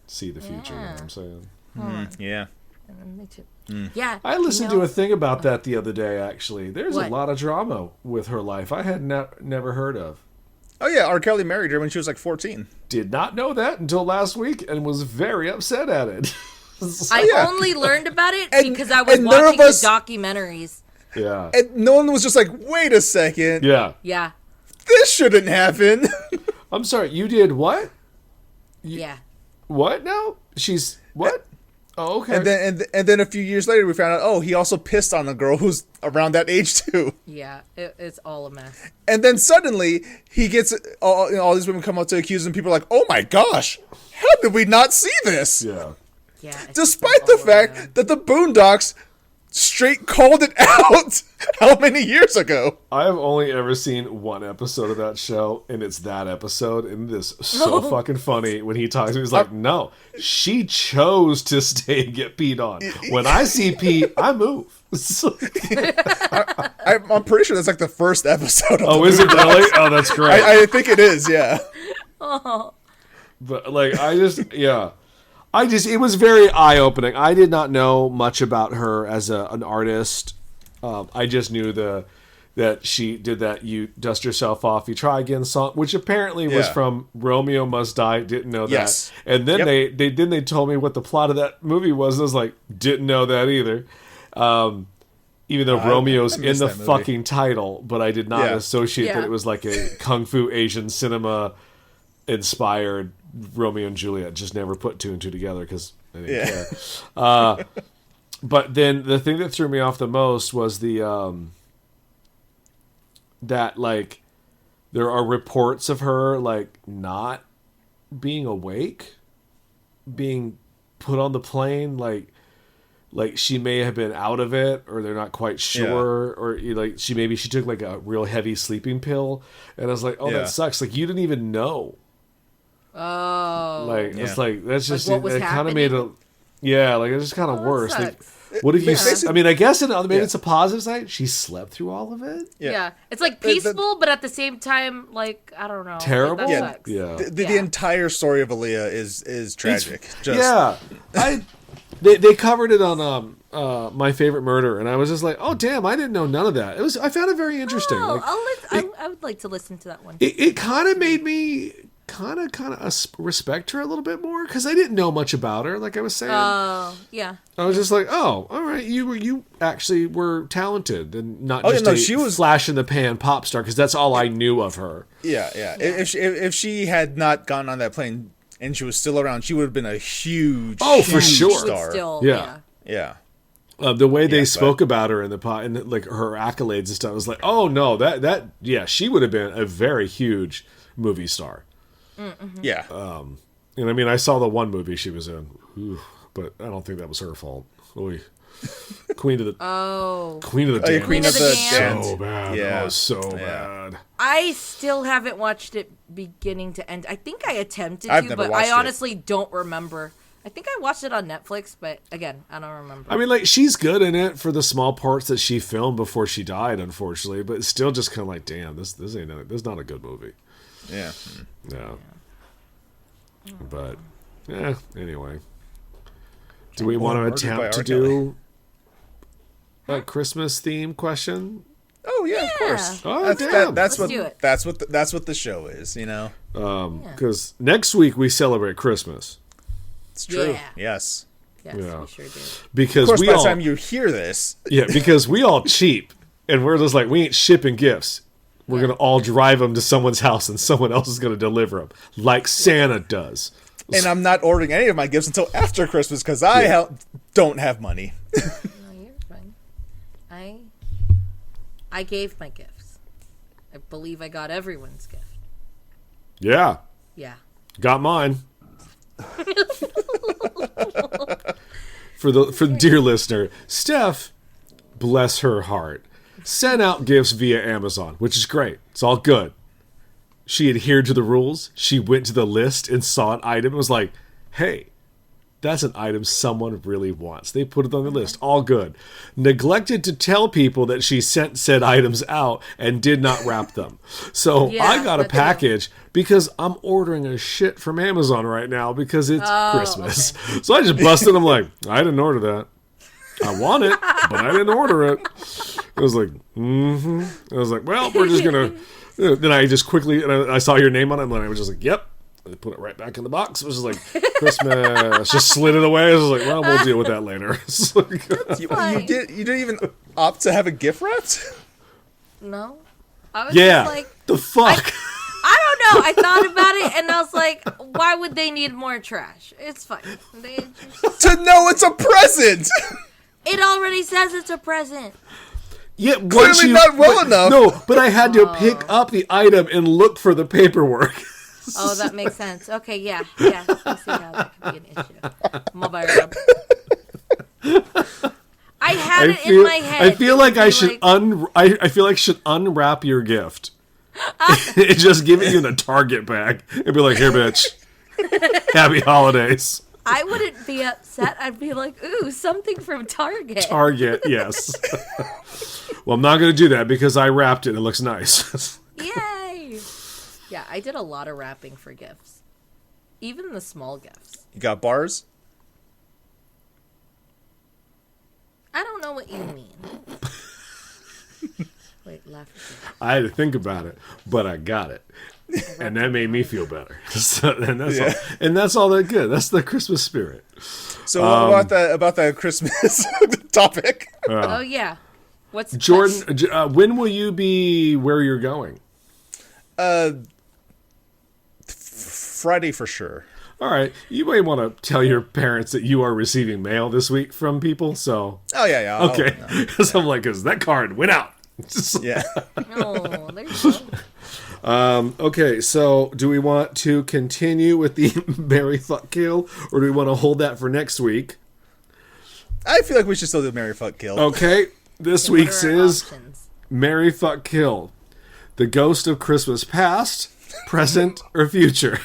see the future. You know what I'm saying? Yeah. And then they Yeah. I listened you know, to a thing about that the other day, actually. There's What? a lot of drama with her life I had never heard of. Oh yeah, R. Kelly married her when she was like 14. Did not know that until last week and was very upset at it. I yeah. only learned about it And- because I was and none watching of us- the documentaries. Yeah. And no one was just like, wait a second, Yeah. Yeah. this shouldn't happen. I'm sorry, you did what? Yeah. What now? She's what? Oh, okay. And then a few years later, we found out, oh, he also pissed on a girl who's around that age too. Yeah. It's all a mess. And then suddenly he gets all these women come out to accuse him. People are like, oh my gosh, how did we not see this? Yeah. Yeah. it's Despite all the a fact mess. that the Boondocks straight called it out how many years ago? I have only ever seen one episode of that show, and it's that episode, and it is so fucking funny when he talks. He's like, no, she chose to stay and get peed on. When I see pee, I move. I'm pretty sure that's like the first episode of Oh, the is it Boondocks. really? Oh, that's great. I think it is, yeah. But like, it was very eye-opening. I did not know much about her as an artist. I just knew that she did that "You Dust Yourself Off, You Try Again" song, which apparently was Yeah. from Romeo Must Die. Didn't know that. Yes. And then Yep. they told me what the plot of that movie was. And I was like, didn't know that either. Even though Romeo's I in missed the that movie. fucking title, but I did not Yeah. associate that Yeah. it was like a kung fu Asian cinema inspired Romeo and Juliet. Just never put two and two together because I didn't care. But then the thing that threw me off the most was that like there are reports of her like not being awake, being put on the plane, like she may have been out of it, or they're not quite sure, or like she took like a real heavy sleeping pill, and I was like, oh, Yeah. that sucks. Like you didn't even know. Oh. Like Yeah. it's like that's just what was it kind of made it. happening? Yeah, like it's just kind of that worse. Like, sucks. what if you? Basically- I mean, I guess maybe Yeah. it's a positive side. She slept through all of it. Yeah. It's like peaceful, but at the same time, like, I don't know. Terrible. Like, that sucks. Yeah. The Yeah. entire story of Aaliyah is tragic. Yeah, they covered it on My Favorite Murder, and I was just like, oh damn, I didn't know none of that. I found it very interesting. Oh, Like, I would like to listen to that one. it kind of made me kind of respect her a little bit more because I didn't know much about her. Like I was saying, Oh, yeah. I was just like, oh, all right, you actually were talented and not Oh, just yeah, no, a she was- flash in the pan pop star, because that's all I knew of her. Yeah. If she had not gone on that plane and she was still around, she would have been a huge, Oh, for huge sure. Would star. still, Yeah. yeah. Yeah. The way they Yeah, spoke about her in the pot and like her accolades and stuff, I was like, oh no, that she would have been a very huge movie star. Yeah. And I mean, I saw the one movie she was in, but I don't think that was her fault. Oy. Queen of the Oh. Queen of the Oh, yeah, Damned. Queen of the the Damned. So bad. Yeah. That was so Yeah. bad. I still haven't watched it beginning to end. I think I attempted I've to, never but watched I it. honestly don't remember. I think I watched it on Netflix, but again, I don't remember. I mean, like, she's good in it for the small parts that she filmed before she died, unfortunately, but it's still just kind of like, damn, this not a good movie. Yeah. No. But, anyway. Do we want to Murdered by attempt to R. Kelly. do a Christmas theme question? Oh yeah, of course. Oh, damn. That's Let's do it. that's what the show is. You know, Because next week we celebrate Christmas. it's true. Yeah. Yes. Yes, Yeah. we sure do. Because Of course, we by the all, time you hear this, because we all cheap And we're just like, we ain't shipping gifts. We're going to all drive them to someone's house and someone else is going to deliver them. Like Santa does. And I'm not ordering any of my gifts until after Christmas because I don't have money. No, you're fine. I gave my gifts. I believe I got everyone's gift. Yeah. Yeah. Got mine. For dear listener, Steph, bless her heart, sent out gifts via Amazon, which is great. It's all good. She adhered to the rules. She went to the list and saw an item and was like, hey, that's an item someone really wants. They put it on the list. All good. Neglected to tell people that she sent said items out and did not wrap them. So I got a package because I'm ordering a shit from Amazon right now because it's Christmas. Okay. So I just busted. I'm like, I didn't order that. I want it, but I didn't order it. I was like, I was like, well, we're just going to. Then I just quickly, and I saw your name on it, and I was just like, yep. I put it right back in the box. It was just like, Christmas. Just slid it away. I was like, well, we'll deal with that later. You didn't even opt to have a gift wrapped? No. I was just like, the fuck? I don't know. I thought about it, and I was like, why would they need more trash? It's fine. To know it's a present! It already says it's a present. Yeah, clearly not well enough. No, but I had to pick up the item and look for the paperwork. Oh, that makes sense. Okay, yeah. I see how that could be an issue. Mobile rub. I had it in my head. I feel like I should I feel like I should unwrap your gift. And just give it you in a Target bag and be like, here, bitch. Happy holidays. I wouldn't be upset. I'd be like, ooh, something from Target. Target, yes. Well, I'm not going to do that because I wrapped it and it looks nice. Yay! Yeah, I did a lot of wrapping for gifts. Even the small gifts. You got bars? I don't know what you mean. Wait, laugh. I had to think about it, but I got it. And that made me feel better. And that's all that good. That's the Christmas spirit. So what about that Christmas topic? Oh, yeah. What's Jordan, when will you be where you're going? Friday for sure. All right. You may want to tell your parents that you are receiving mail this week from people. So. Oh, yeah. Okay. Because I'm like, because that card went out. Yeah. Oh, there you go. Okay, so do we want to continue with the Marry, Fuck, Kill, or do we want to hold that for next week? I feel like we should still do Marry, Fuck, Kill. Okay, this week's is Marry, Fuck, Kill. The ghost of Christmas past, present, or future.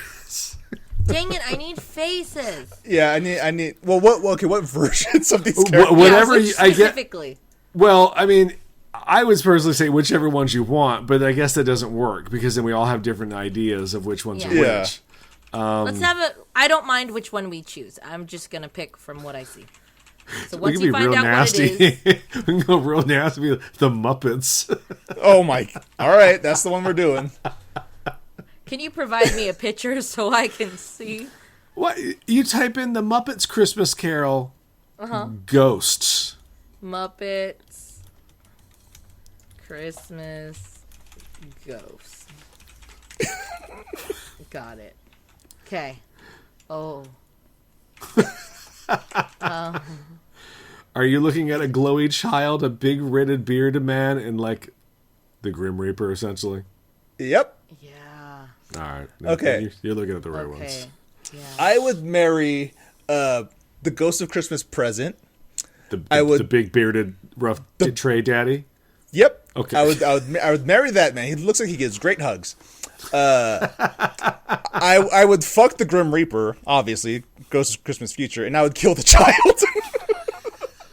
Dang it! I need faces. Yeah, I need. Well, what versions of these characters? Whatever I get. Specifically. Well, I mean, I would personally say whichever ones you want, but I guess that doesn't work because then we all have different ideas of which ones are which. Let's have I don't mind which one we choose. I'm just gonna pick from what I see. So once we can you be find real out nasty. what it is, we can go real nasty. The Muppets. Oh my! All right, that's the one we're doing. Can you provide me a picture so I can see? What you type in the Muppets Christmas Carol, ghosts. Muppets Christmas ghosts. Got it. Okay. Oh. Are you looking at a glowy child, a big redheaded bearded man, and like the Grim Reaper, essentially? Yep. Yeah. All right. Okay. You're looking at the right ones. Yeah. I would marry the Ghost of Christmas Present. The big bearded rough tray daddy. Yep. Okay. I would marry that man. He looks like he gives great hugs. I would fuck the Grim Reaper, obviously, Ghost of Christmas Future, and I would kill the child.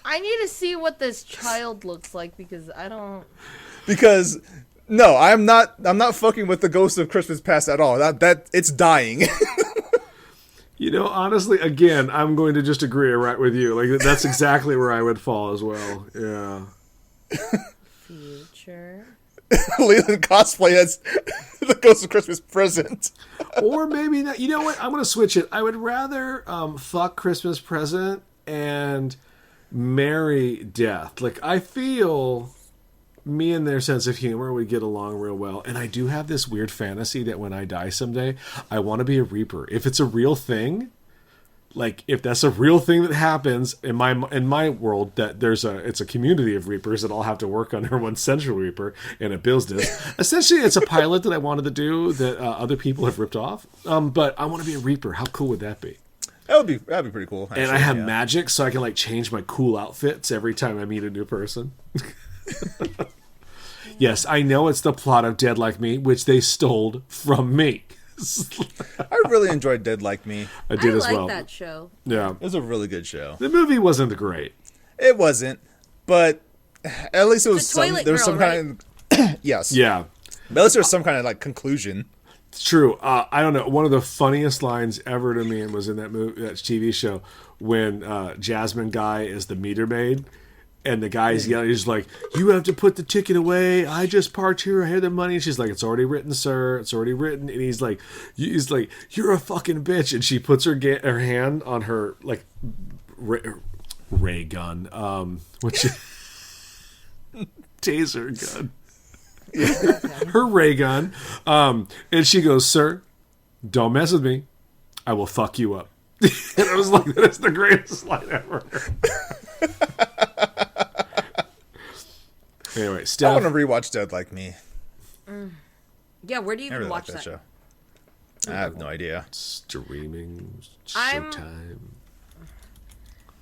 I need to see what this child looks like because I don't. Because no, I'm not fucking with the Ghost of Christmas Past at all. That it's dying. You know, honestly, again, I'm going to just agree right with you. Like that's exactly where I would fall as well. Yeah. Future. Leland cosplay as the Ghost of Christmas Present. Or maybe not. You know what? I'm going to switch it. I would rather fuck Christmas Present and marry death. Like I feel me and their sense of humor would get along real well. And I do have this weird fantasy that when I die someday, I want to be a Reaper. If it's a real thing, like if that's a real thing that happens in my world, that it's a community of Reapers that all have to work under one central Reaper in a business. Essentially, it's a pilot that I wanted to do that other people have ripped off. But I want to be a Reaper. How cool would that be? That'd be pretty cool. Actually, and I have magic, so I can like change my cool outfits every time I meet a new person. Yes, I know it's the plot of Dead Like Me, which they stole from me. I really enjoyed Dead Like Me. I did as well. I like that show. Yeah, It was a really good show. the movie wasn't great. It wasn't, but at least it was The toilet there was girl, some kind of yes. Yeah, But at least there was some kind of like conclusion. it's true. I don't know. One of the funniest lines ever to me was in that TV show when Jasmine Guy is the meter maid. And the guy's yelling, he's like, "You have to put the ticket away. I just parked here. I have the money." And she's like, "It's already written, sir. It's already written." And he's like, "You're a fucking bitch." And she puts her hand on her like ray gun, which taser gun, her ray gun, and she goes, "Sir, don't mess with me. I will fuck you up." And I was like, "That is the greatest line ever." Anyway, I Steph. want to rewatch Dead Like Me. Yeah, where do you I even really watch like that that? show. I have no idea. Streaming I'm- Showtime.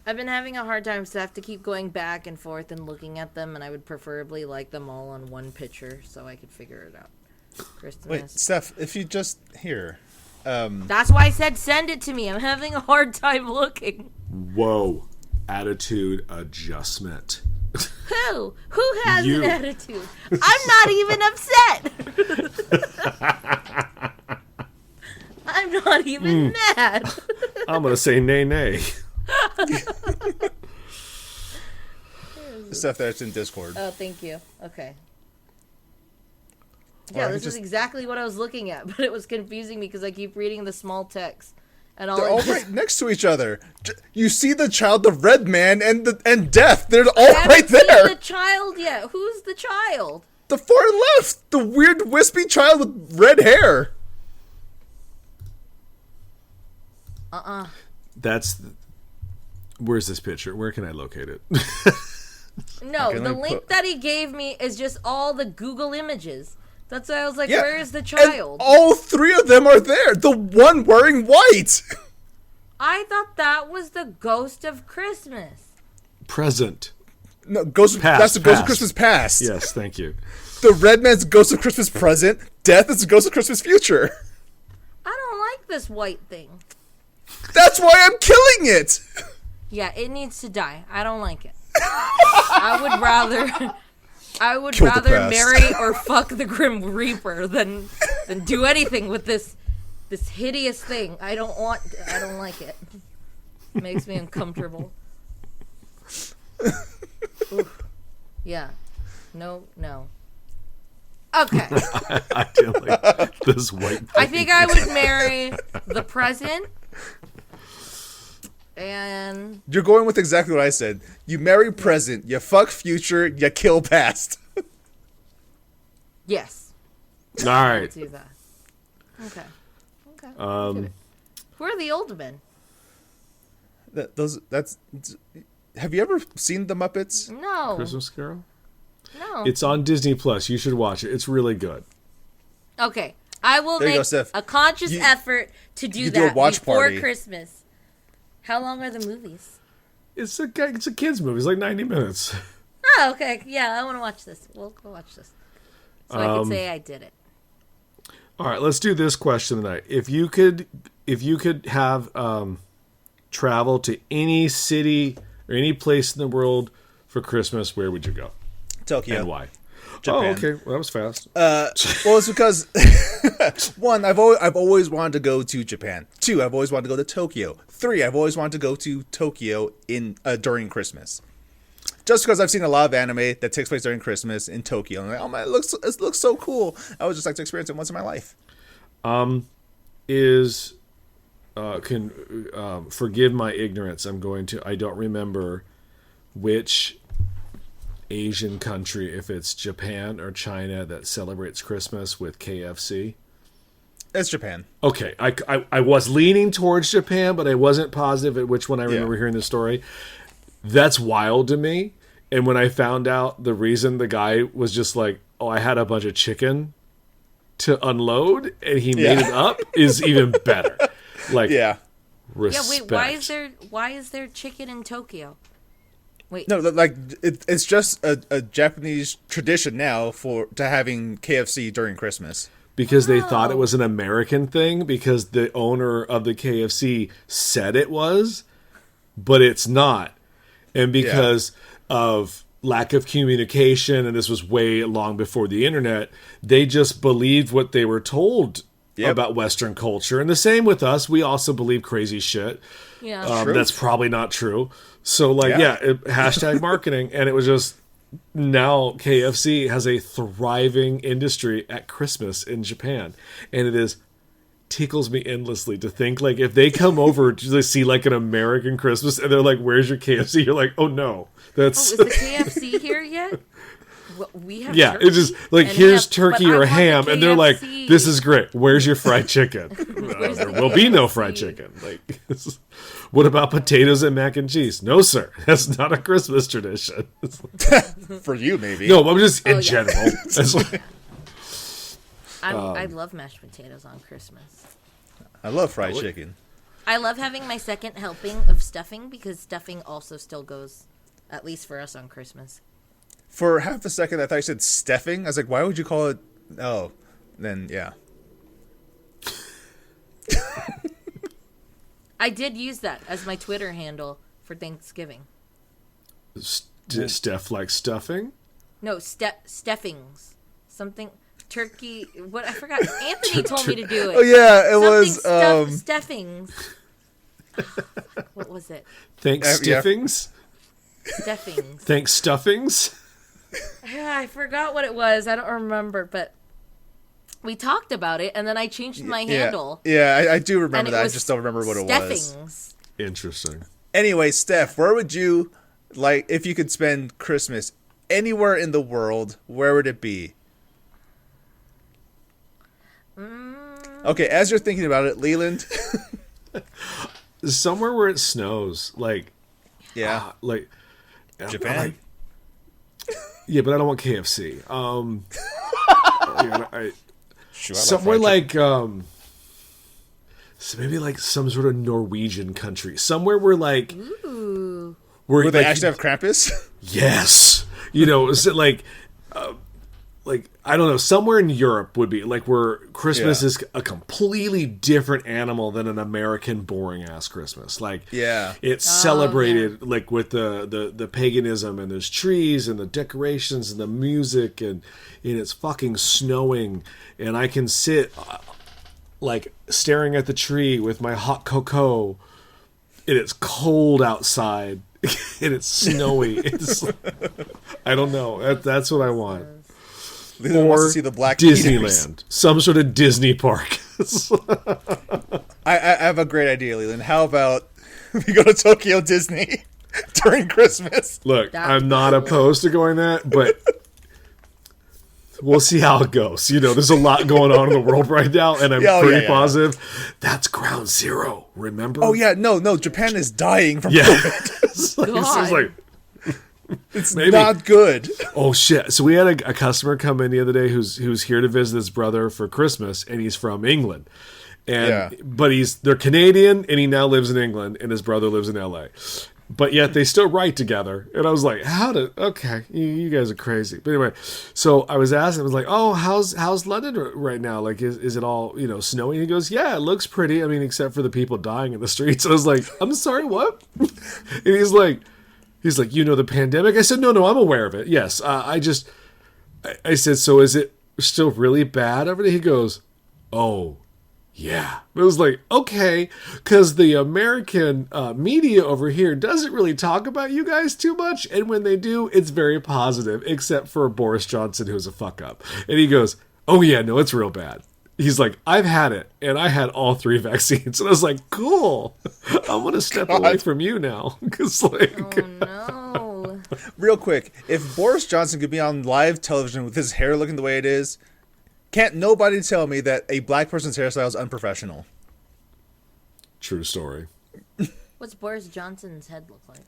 I've been having a hard time, so I have to keep going back and forth and looking at them, and I would preferably like them all on one picture so I could figure it out. Christmas. Wait, Steph, if you just here, That's why I said send it to me. I'm having a hard time looking. Whoa. Attitude adjustment. Who? Who has You. an attitude? I'm not even upset. I'm not even mad. I'm going to say nay, nay. the stuff that's in Discord. Oh, thank you. Okay. Or I Yeah, could this is just- exactly what I was looking at, but it was confusing me because I keep reading the small text. And all They're it all just- right next to each other. You see the child, the red man, and death. They're all I haven't right there. seen the child yet. Who's the child? The far left, the weird wispy child with red hair. That's. Where's this picture? Where can I locate it? No, Okay, the let me link put- that he gave me is just all the Google images. That's why I was like, Yeah, where is the and child? all three of them are there. The one wearing white. I thought that was the ghost of Christmas. Present. No, Ghost. Past, That's the Ghost of past. Christmas past. Yes, thank you. The red man's Ghost of Christmas present. Death is the Ghost of Christmas future. I don't like this white thing. That's why I'm killing it. Yeah, it needs to die. I don't like it. I would Kill the rather past. marry or fuck the Grim Reaper than do anything with this hideous thing. I don't like it. It makes me uncomfortable. Oof. Yeah. No. Okay. I do like this white thing. I think I would marry the present. And You're going with exactly what I said. You marry present, you fuck future, you kill past. yes, All right. do that. Okay. Who are the old men? Have you ever seen the Muppets? No. Christmas Carol? No. It's on Disney Plus. You should watch it. It's really good. Okay. I will There you go, make Steph. a conscious You- effort to do you do a that watch before party. Christmas. How long are the movies? It's a kids movie. It's like 90 minutes. Oh, okay. Yeah, I want to watch this. We'll go watch this. So I can say I did it. All right, let's do this question tonight. If you could have travel to any city or any place in the world for Christmas, where would you go Tokyo. and why? Japan. Oh, okay. Well, that was fast. Well, it's because one, I've always wanted to go to Japan. Two, I've always wanted to go to Tokyo. Three, I've always wanted to go to Tokyo during Christmas. Just because I've seen a lot of anime that takes place during Christmas in Tokyo, and I'm like, oh man, it looks so cool. I would just like to experience it once in my life. Forgive my ignorance. I don't remember which Asian country if it's Japan or China that celebrates Christmas with KFC? It's Japan. Okay, I was leaning towards Japan, but I wasn't positive at which one I remember hearing the story. That's wild to me. And when I found out the reason the guy was just like, oh, I had a bunch of chicken to unload and he made it up is even better. Like, respect. Yeah, wait, why is there chicken in Tokyo? Wait. No, like it's just a Japanese tradition now to having KFC during Christmas. Because they thought it was an American thing because the owner of the KFC said it was, but it's not. And because of lack of communication, and this was way long before the internet, they just believed what they were told about Western culture. And the same with us. We also believe crazy shit. Yeah. That's probably not true. So, hashtag marketing. And it was just... Now KFC has a thriving industry at Christmas in Japan, and it tickles me endlessly to think like if they come over to see like an American Christmas and they're like, "Where's your KFC?" You're like, "Oh no, that's." Is the KFC here yet? We have turkey, it's just like here's turkey or ham, and they're like, "This is great. Where's your fried chicken?" There will be no fried chicken. Like, what about potatoes and mac and cheese? No, sir, that's not a Christmas tradition. For you, maybe. No, I'm just in general. I love mashed potatoes on Christmas. I love fried chicken. I love having my second helping of stuffing because stuffing also still goes, at least for us, on Christmas. For half a second, I thought you said steffing. I was like, why would you call it? Oh, then yeah. I did use that as my Twitter handle for Thanksgiving. Steph like stuffing? No, steffings. Something turkey. What I forgot. Anthony told me to do it. Oh yeah, it Something was steffings. What was it? Thanks stiffings? Steffings. Thanks stuffings? Yeah, I forgot what it was. I don't remember, but we talked about it, and then I changed my handle. Yeah, I do remember that. I just don't remember what it was. Interesting. Anyway, Steph, where would you like if you could spend Christmas anywhere in the world? Where would it be? Okay, as you're thinking about it, Leland. Somewhere where it snows, like Japan. Yeah, but I don't want KFC. Somewhere like so maybe like some sort of Norwegian country. Somewhere where like where they actually have Krampus. Yes, is it like I don't know. Somewhere in Europe would be like where Christmas is a completely different animal than an American boring ass Christmas. Like it's celebrated like with the paganism and there's trees and the decorations and the music and it's fucking snowing and I can sit like staring at the tree with my hot cocoa and it's cold outside and it's snowy. I don't know. That's what I want. Leland wants to see the Black Disneyland, Eaters. Some sort of Disney park. I have a great idea, Leland. How about we go to Tokyo Disney during Christmas? Look, I'm not opposed to going that, but we'll see how it goes. There's a lot going on in the world right now, and I'm pretty positive that's ground zero. Remember? Oh yeah, no. Japan is dying from COVID. It's like. It's not good. Oh shit! So we had a customer come in the other day who's here to visit his brother for Christmas, and he's from England, but they're Canadian, and he now lives in England, and his brother lives in LA, but yet they still write together. And I was like, okay, you guys are crazy. But anyway, so I was asking, I was like, oh, how's London right now? Like, is it all snowy? And he goes, yeah, it looks pretty. I mean, except for the people dying in the streets. I was like, I'm sorry, what? And he's like, the pandemic? I said, no, I'm aware of it. Yes. I said, so is it still really bad over there? He goes, oh, yeah. I was like, okay, because the American media over here doesn't really talk about you guys too much. And when they do, it's very positive, except for Boris Johnson, who's a fuck up. And he goes, oh, yeah, no, it's real bad. He's like, I've had it, and I had all 3 vaccines. And I was like, cool. I'm going to step away from you now. Oh, no. Real quick, if Boris Johnson could be on live television with his hair looking the way it is, can't nobody tell me that a black person's hairstyle is unprofessional. True story. What's Boris Johnson's head look like?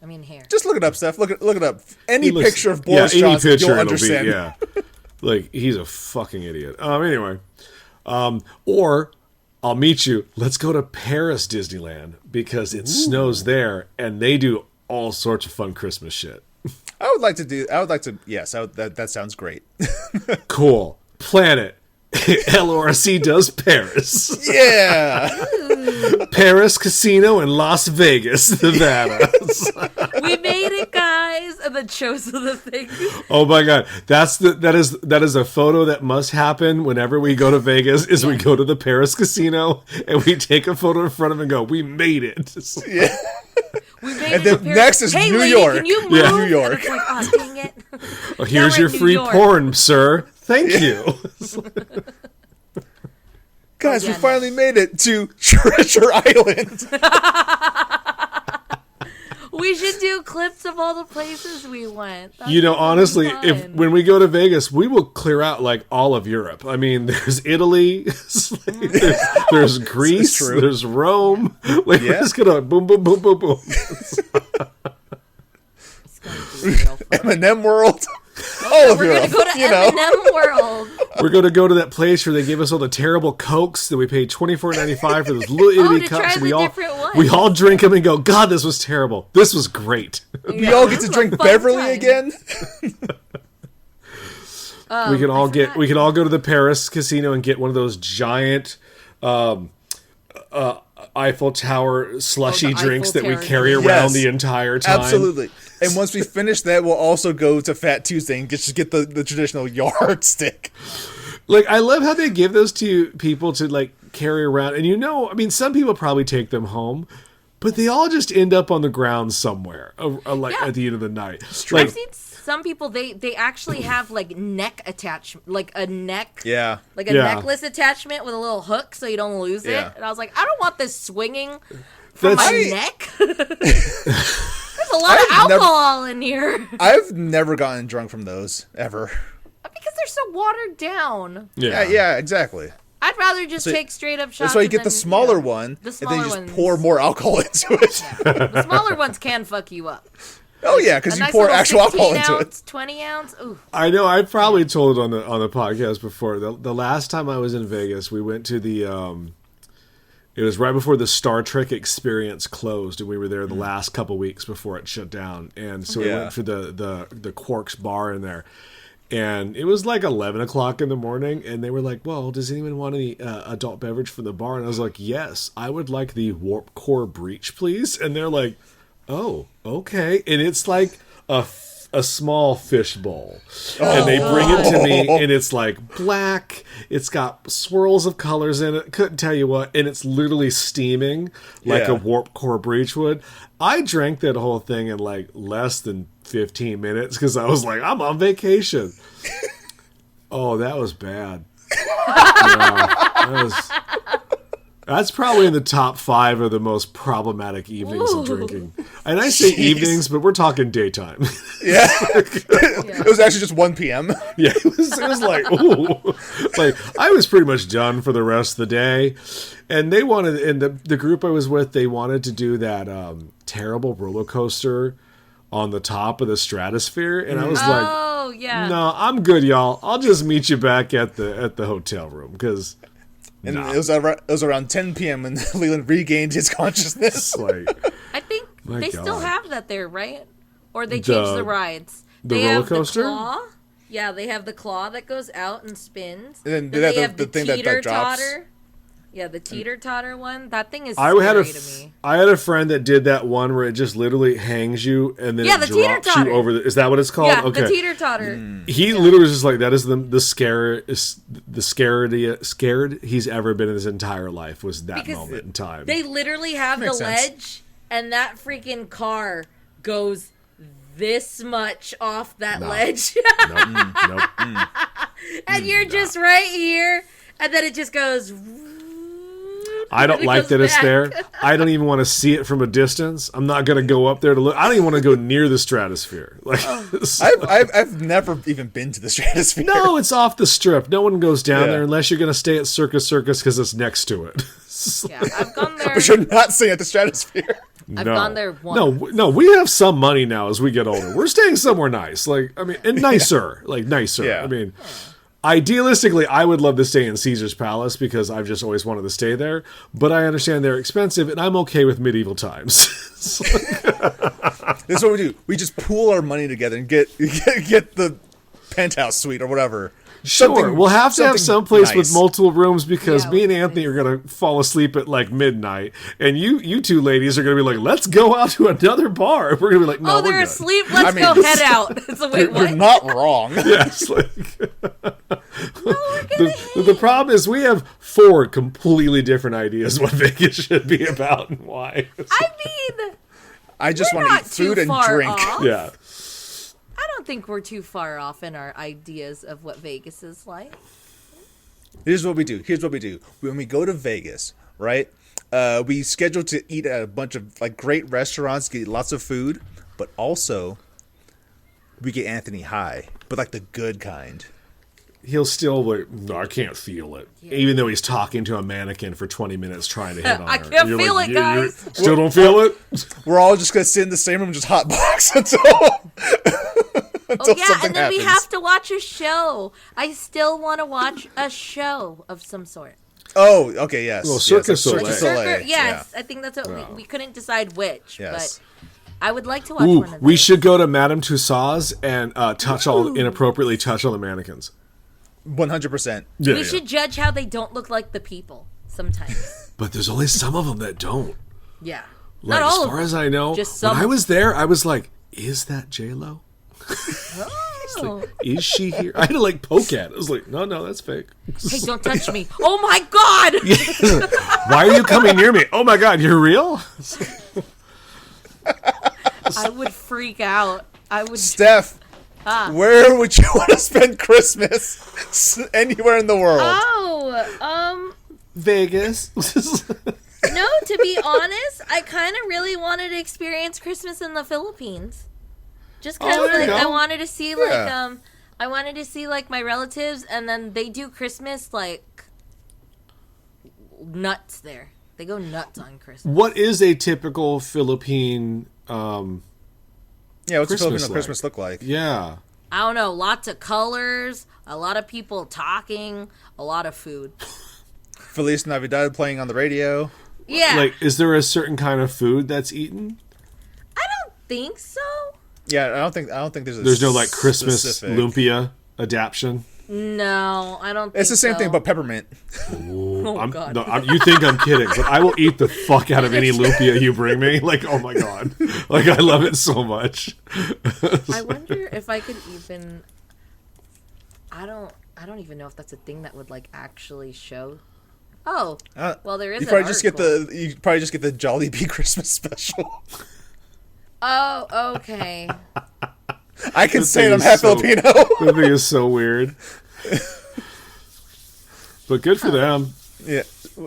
I mean, hair. Just look it up, Steph. Look it up. Any He looks- picture of Boris any Johnson, picture, you'll it'll understand. Be, yeah. Like, he's a fucking idiot. Anyway. Or, I'll meet you. Let's go to Paris Disneyland because it snows there and they do all sorts of fun Christmas shit. Yes, that sounds great. Cool. Plan it. LoRC does Paris. Yeah. Paris Casino in Las Vegas, Nevada. We made it, guys, and then shows the thing. Oh my god, that is a photo that must happen whenever we go to Vegas. Is we go to the Paris Casino and we take a photo in front of it and go, "We made it." Yeah. We made And it then next is hey, New lady, York. Can you move? Yeah. New York. And it's like, oh, dang it. Well, here's we're your in New free York. porn, sir. Thank you. Guys, we Yeah, no. finally made it to Treasure Island. We should do clips of all the places we went. That'd You know, be honestly, fun. when we go to Vegas, we will clear out like all of Europe. I mean, there's Italy, there's Greece, true. there's Rome. Like we're Yeah. just gonna boom, boom, boom, boom, boom. It's gonna be real fun. M&M World. All of We're Europe. gonna go to you know. M&M World. We're gonna go to that place where they give us all the terrible Cokes that we paid $24.95 for those little itty to cups. try We the all different ones. we all drink them and go, God, this was terrible. This was great. We all get to drink Beverly again. We can all go to the Paris casino and get one of those giant Eiffel Tower slushy the drinks Eiffel that we Tower. carry around Yes. the entire time. Absolutely. And once we finish that, we'll also go to Fat Tuesday and just get the traditional yardstick. Like, I love how they give those to people to like carry around. And I mean, some people probably take them home, but they all just end up on the ground somewhere, like Yeah. at the end of the night. I've Like, seen some people, they actually have like neck attachment, like a neck. Yeah. Like a Yeah. necklace attachment with a little hook so you don't lose Yeah. it. And I was like, I don't want this swinging from That's- my neck. There's a lot of I've never- alcohol in here. I've never gotten drunk from those, ever. Because they're so watered down. Yeah, exactly. I'd rather just So- take straight up shots. That's why you and get the then, smaller you know, one, The and smaller then you just ones. pour more alcohol into it. The smaller ones can fuck you up. Oh yeah, because A you nice pour little actual alcohol 16 into ounce, it. 20 ounce. Ooh. I know. I've probably told it on the podcast before. The last time I was in Vegas, we went to the. It was right before the Star Trek experience closed, and we were there the last couple weeks before it shut down. And so we Yeah. went for the Quarks bar in there, and it was like 11 o'clock in the morning. And they were like, "Well, does anyone want any adult beverage from the bar?" And I was like, "Yes, I would like the Warp Core Breach, please." And they're like, "Oh, okay." And it's like a small fish bowl, and they bring it to me, and it's like black. It's got swirls of colors in it. Couldn't tell you what, and it's literally steaming like Yeah. a Warp Core Breach would. I drank that whole thing in like less than 15 minutes because I was like, I'm on vacation. Oh, that was bad. Yeah, that's probably in the top 5 of the most problematic evenings of drinking. And I say evenings, but we're talking daytime. Yeah. It was actually just 1 p.m. Yeah, it was like, ooh. Like, I was pretty much done for the rest of the day. And they wanted, and the group I was with, they wanted to do that terrible roller coaster on the top of the stratosphere. And I was like, Oh, yeah. no, I'm good, y'all. I'll just meet you back at the hotel room, because And it was around 10 p.m. when Leland regained his consciousness. it's like, I think My they still God. have that there, right? Or they changed the rides. the They roller have coaster? The claw. Yeah, they have the claw that goes out and spins. And then Then they they have have the the thing that drops. teeter-totter. Yeah, the teeter-totter one. That thing is I scary had to me. I had a friend that did that one where it just literally hangs you and then Yeah, it the drops you teeter-totter. over the. Is that what it's called? Yeah, Okay. the teeter-totter. He literally was just like, that is the scared he's ever been in his entire life was that Because moment in time. They literally have the Makes sense. ledge, and that freaking car goes this much off that ledge. Nope. And you're just right here, and then it just goes. I don't It like goes that it's back. there. I don't even want to see it from a distance. I'm not going to go up there to look. I don't even want to go near the stratosphere. Like, I've never even been to the stratosphere. no, it's off the strip. No one goes down Yeah. there unless you're going to stay at Circus because it's next to it. Yeah, I've gone there. But you're not staying at the stratosphere. I've No. gone there once. No, we have some money now as we get older. We're staying somewhere nice. Like, I mean, and nicer. Like, nicer. Yeah. I mean, idealistically, I would love to stay in Caesar's Palace because I've just always wanted to stay there. But I understand they're expensive, and I'm okay with medieval times. This is what we do. We just pool our money together and get the penthouse suite or whatever. Sure, Something- we'll have to have something someplace nice. with multiple rooms because Yeah, me and with Anthony are going to fall asleep at like midnight, and you two ladies are going to be like, "Let's go out to another bar." We're going to be like, "No, Oh, we're they're good." asleep. Let's I mean, go head out. It's like, wait, You're what? not wrong. Yes, like, the problem is we have 4 completely different ideas what Vegas should be about and why. I mean, I just we're want to not eat food too and far drink. off. Yeah. I don't think we're too far off in our ideas of what Vegas is like. Here's what we do. When we go to Vegas, right? We schedule to eat at a bunch of like great restaurants, get lots of food, but also we get Anthony high, but like the good kind. He'll still like, no, I can't feel it. Even though he's talking to a mannequin for 20 minutes trying to hit on I her. can't You're feel like, it, "You guys." still don't feel it? We're all just gonna sit in the same room and just hotbox until Oh yeah, something and then we happens. have to watch a show. I still want to watch a show of some sort. Oh, okay, yes. Well, Yes, Cirque du like Cirque du Soleil. Soleil. Yes, Yeah. I think that's what we couldn't decide which, Yes. but I would like to watch Ooh, one of we those. should go to Madame Tussauds and inappropriately touch all the mannequins. 100%. Yeah, We should judge how they don't look like the people sometimes. But there's only some of them that don't. Yeah. Like, Not all as of far them. as I know, Just when some. I was there, I was like, is that Jello? Oh. Is she here? I had to like poke at it. I was like, no, that's fake. Hey, don't touch me. Oh my god! Why are you coming near me? Oh my god, you're real? I would freak out. I would. Steph, where would you want to spend Christmas? Anywhere in the world. Oh, Vegas. no, to be honest, I kind of really wanted to experience Christmas in the Philippines. Just because Oh, there you like, I go. wanted to see Yeah. I wanted to see like my relatives, and then they do Christmas like nuts there. They go nuts on Christmas. What is a typical Philippine? Yeah, what's Christmas Filipino like? Christmas look like? Yeah. I don't know, lots of colors, a lot of people talking, a lot of food. Feliz Navidad playing on the radio. Yeah, Like, is there a certain kind of food that's eaten? I don't think so. Yeah, I don't think there's a There's no like Christmas specific- lumpia adaptation. No, I don't think It's the same so. thing, but peppermint. Oh, God. You think I'm kidding, but I will eat the fuck out of any lumpia you bring me. Like, oh my god, like I love it so much. I wonder if I could even. I don't even know if that's a thing that would like actually show. Oh, well, there is. You an probably just get article. you probably just get the Jollibee Christmas special. Oh, okay. I can This say it. thing I'm is half so- Filipino. That thing is so weird, but good for them. Yeah,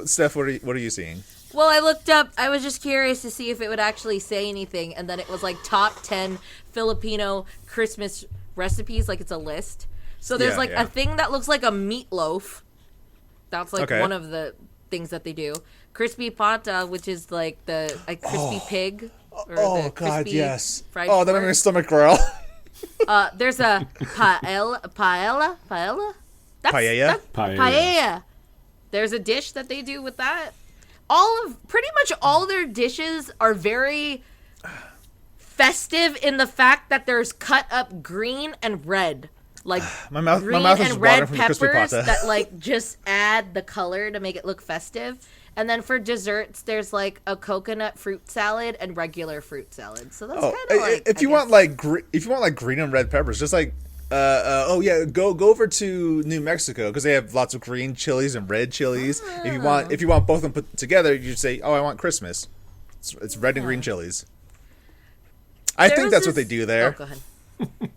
Steph, what are you seeing? Well, I looked up. I was just curious to see if it would actually say anything, and then it was like top 10 Filipino Christmas recipes. Like it's a list. So there's Yeah, like yeah. a thing that looks like a meatloaf. That's like Okay. one of the things that they do. Crispy pata, which is like the crispy pig. Or Oh the God, crispy yes. fried Oh, that made pork. my stomach growl. There's a paella. That's, Paella? that's- Paella. paella. There's a dish that they do with that. Pretty much all their dishes are very festive in the fact that there's cut up green and red. Like My mouth green is and watering red from the crispy peppers pata. that like just add the color to make it look festive. And then for desserts, there's like a coconut fruit salad and regular fruit salad. So that's Oh, kind of like if you want like green and red peppers, just like go over to New Mexico because they have lots of green chilies and red chilies. If you want both of them put together, you say, "Oh, I want Christmas." It's red and green chilies. I There think was that's what this- they do there. Oh, go ahead.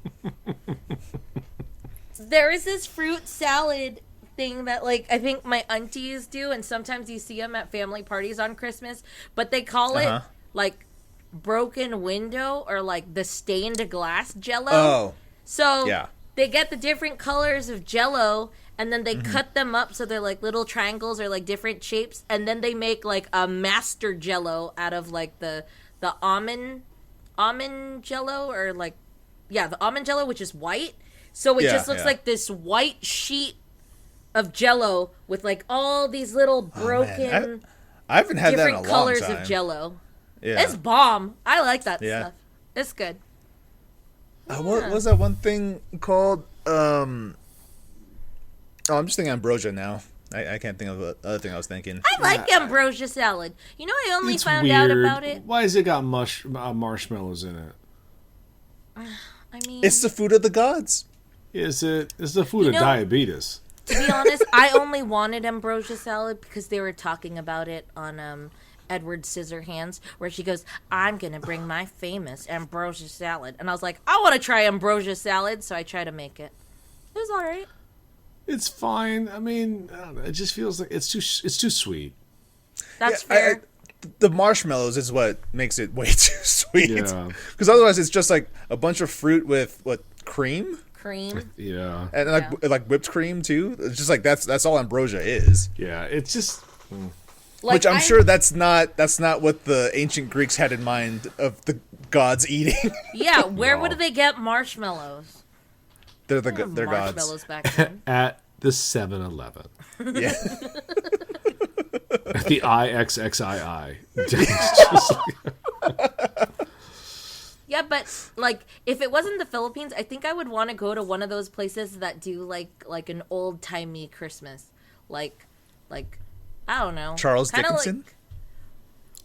There is this fruit salad thing that like I think my aunties do, and sometimes you see them at family parties on Christmas, but they call it like broken window or like the stained glass Jello. Oh, so yeah. they get the different colors of Jello, and then they cut them up so they're like little triangles or like different shapes, and then they make like a master Jello out of like the almond Jello, or like the almond Jello, which is white. So it just looks like this white sheet of Jello with like all these little broken I haven't had that in a long different colors time. of Jello. Yeah. It's bomb. I like that Yeah. stuff. It's good. What was that one thing called? I'm just thinking ambrosia now. I can't think of the other thing I was thinking. I like ambrosia salad. You know, I only It's found out weird. about it. Why has it got marshmallows in it? I mean, It's the food of the gods. It's the food of know- diabetes. to be honest, I only wanted ambrosia salad because they were talking about it on Edward Scissorhands, where she goes, "I'm gonna bring my famous ambrosia salad," and I was like, "I want to try ambrosia salad," so I tried to make it. It was all right. It's fine. I mean, I don't know, it just feels like it's too sweet. That's fair. The marshmallows is what makes it way too sweet. Yeah. Because otherwise, it's just like a bunch of fruit with cream Cream. Yeah. and like whipped cream too. It's just like that's all ambrosia is. Yeah. It's just. Like, Which I'm sure that's not what the ancient Greeks had in mind of the gods eating. Yeah, where No. would they get marshmallows? they're There were gods. marshmallows back then. At the 7-Eleven. Yeah. At the IXXII. It's just like- Yeah, but like if it wasn't the Philippines, I think I would want to go to one of those places that do like an old timey Christmas, like I don't know, Charles kinda Dickinson?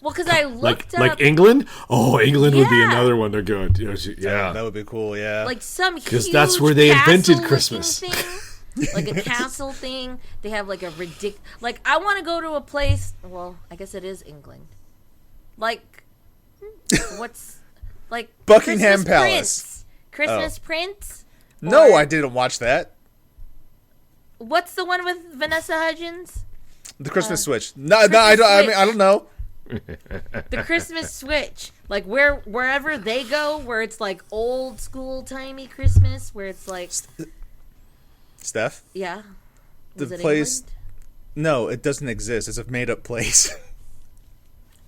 Well, because I looked like up England? Oh, England would be Yeah. another one to go. Yeah. That would be cool, yeah. like some 'Cause huge that's where they invented castle-looking Christmas. thing, like a castle thing. They have like a ridiculous. Like I want to go to a place. Well, I guess it is England. Like what's like Buckingham Christmas Palace. Prince. Christmas Prince. No, Or- I didn't watch that. What's the one with Vanessa Hudgens? The Christmas Switch. No, I don't. Switch. I don't know. The Christmas Switch. Like wherever they go, where it's like old school timey Christmas, where it's like Steph? yeah. The Was it place- England? No, it doesn't exist. It's a made-up place.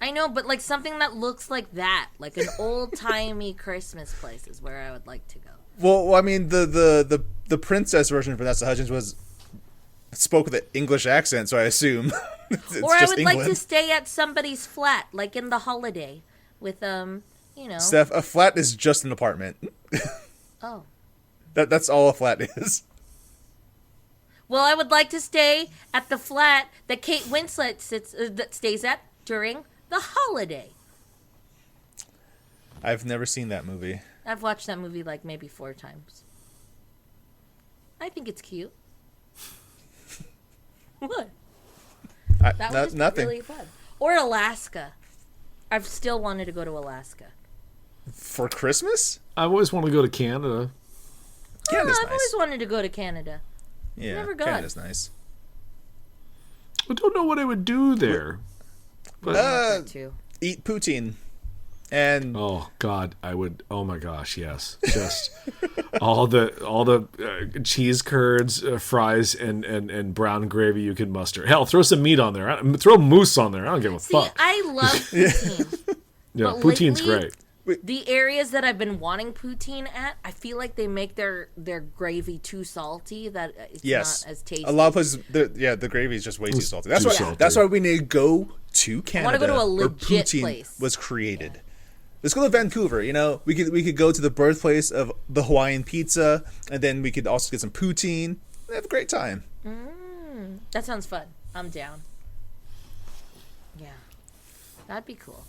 I know, but like something that looks like that, like an old timey Christmas place, is where I would like to go. Well, I mean, the princess version of Vanessa Hudgens spoke with an English accent, so I assume it's Or I just would England. like to stay at somebody's flat, like in the holiday, with you know. Steph, a flat is just an apartment. Oh. That's all a flat is. Well, I would like to stay at the flat that Kate Winslet that stays at during the holiday. I've never seen that movie. I've watched that movie like maybe 4 times. I think it's cute. What? That was just Nothing. really fun. Or Alaska. I've still wanted to go to Alaska. For Christmas? I always want to go to Canada. Canada's I've nice. always wanted to go to Canada. Yeah, never gone. Canada's nice. I don't know what I would do there. But, Too. Eat poutine. And oh God, I would. Oh my gosh, yes. Just all the cheese curds, fries, and brown gravy you can muster. Hell, throw some meat on there. Throw moose on there. I don't give a See, fuck. I love poutine. Yeah, but poutine's lately- great. The areas that I've been wanting poutine at, I feel like they make their gravy too salty that it's yes, not as tasty. a lot of places, the gravy is just way too salty. That's too why. salty. That's why we need to go to Canada. go to a where legit poutine place. was created. Let's go to Vancouver. You know, we could go to the birthplace of the Hawaiian pizza, and then we could also get some poutine. We have a great time. That sounds fun. I'm down. Yeah, that'd be cool.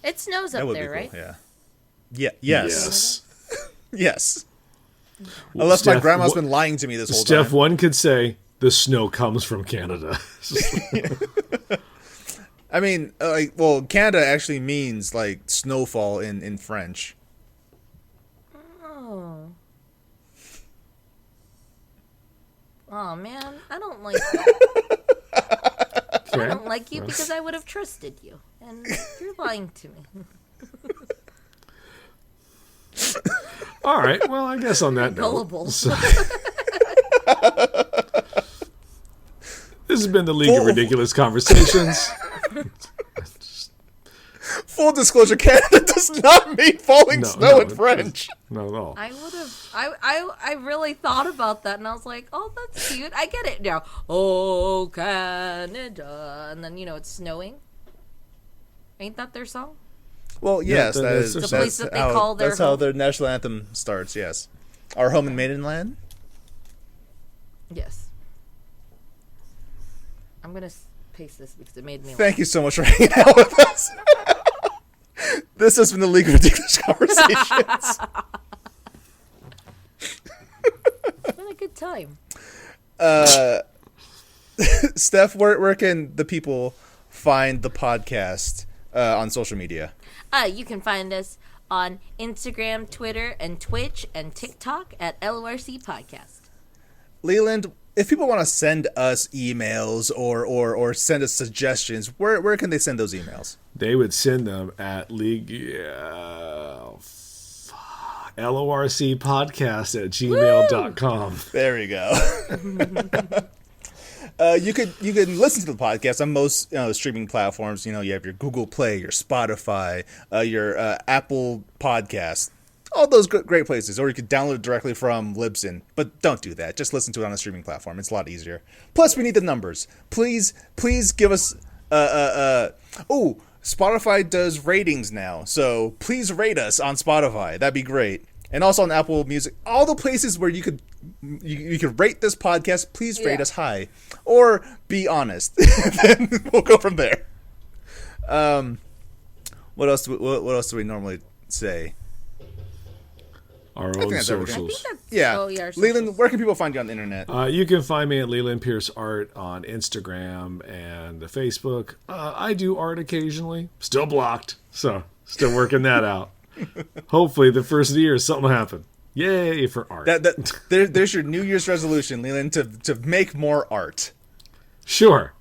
It snows That up would there, be cool. right? Yeah. Yeah. Yes. Yes. Yes. Unless my Steph, grandma's wha- been lying to me this whole Steph, time. one could say the snow comes from Canada. I mean, Canada actually means like snowfall in French. Oh. Oh man, I don't like you. I don't like you because I would have trusted you, and you're lying to me. All right. Well, I guess on that note, Gullible. This has been the League of Ridiculous Conversations. Full disclosure, Canada does not mean falling snow in French. Not at all. I would have. I really thought about that, and I was like, "Oh, that's cute. I get it now." Oh, Canada, and then it's snowing. Ain't that their song? Well, yes, that is the place that they call their That's how home. their national anthem starts. Yes, our home and maiden land. Yes. I'm gonna paste this because it made me. Thank you so much for hanging out with us. This has been the League of Ridiculous Conversations. It's been a good time. Steph, where can the people find the podcast on social media? You can find us on Instagram, Twitter, and Twitch, and TikTok at LoRC Podcast. Leland, if people want to send us emails or send us suggestions, where can they send those emails? They would send them at LORCpodcast@gmail.com. There you go. You can listen to the podcast on most streaming platforms. You have your Google Play, your Spotify, your Apple Podcast, all those great places. Or you could download it directly from Libsyn. But don't do that. Just listen to it on a streaming platform. It's a lot easier. Plus, we need the numbers. Please give us. Spotify does ratings now, so please rate us on Spotify. That'd be great. And also on Apple Music, all the places where you could rate this podcast. Please rate us high, or be honest. Then we'll go from there. What else do we normally say? Our think own that's everything. I socials. think that's Yeah, our Leland, socials. where can people find you on the internet? You can find me at Leland Pierce Art on Instagram and the Facebook. I do art occasionally. Still blocked, so still working that out. Hopefully, the first of the year something will happen. Yay for art. There's your New Year's resolution, Leland, to make more art. Sure.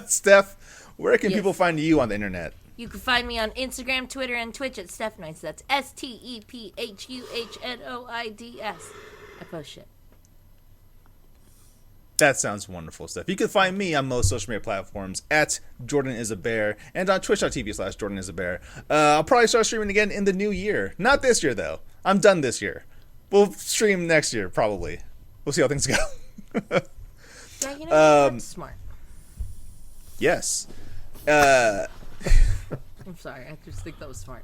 Steph, where can Yes. people find you on the internet? You can find me on Instagram, Twitter, and Twitch at Stephnoids. That's STEPHUHNOIDS. I post shit. That sounds wonderful, Steph. You can find me on most social media platforms at Jordan is a Bear and on twitch.tv/Jordan is a Bear. I'll probably start streaming again in the new year. Not this year, though. I'm done this year. We'll stream next year, probably. We'll see how things go. Yeah, that's smart. Yes. I'm sorry. I just think that was smart.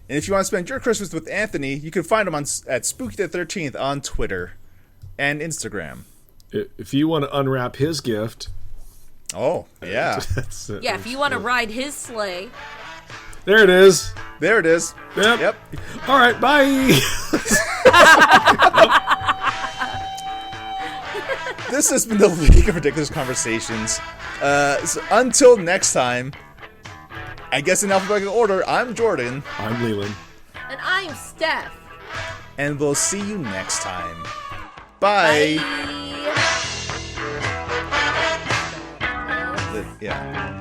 And if you want to spend your Christmas with Anthony, you can find him at Spooky the 13th on Twitter and Instagram. If you want to unwrap his gift, Oh, yeah. Yeah, if you want to ride his sleigh. there it is. There it is. Yep. All right, bye. This has been the League of Ridiculous Conversations. So until next time, I guess in alphabetical order, I'm Jordan, I'm Leland. And I'm Steph. and we'll see you next time. Bye. Bye. Yeah.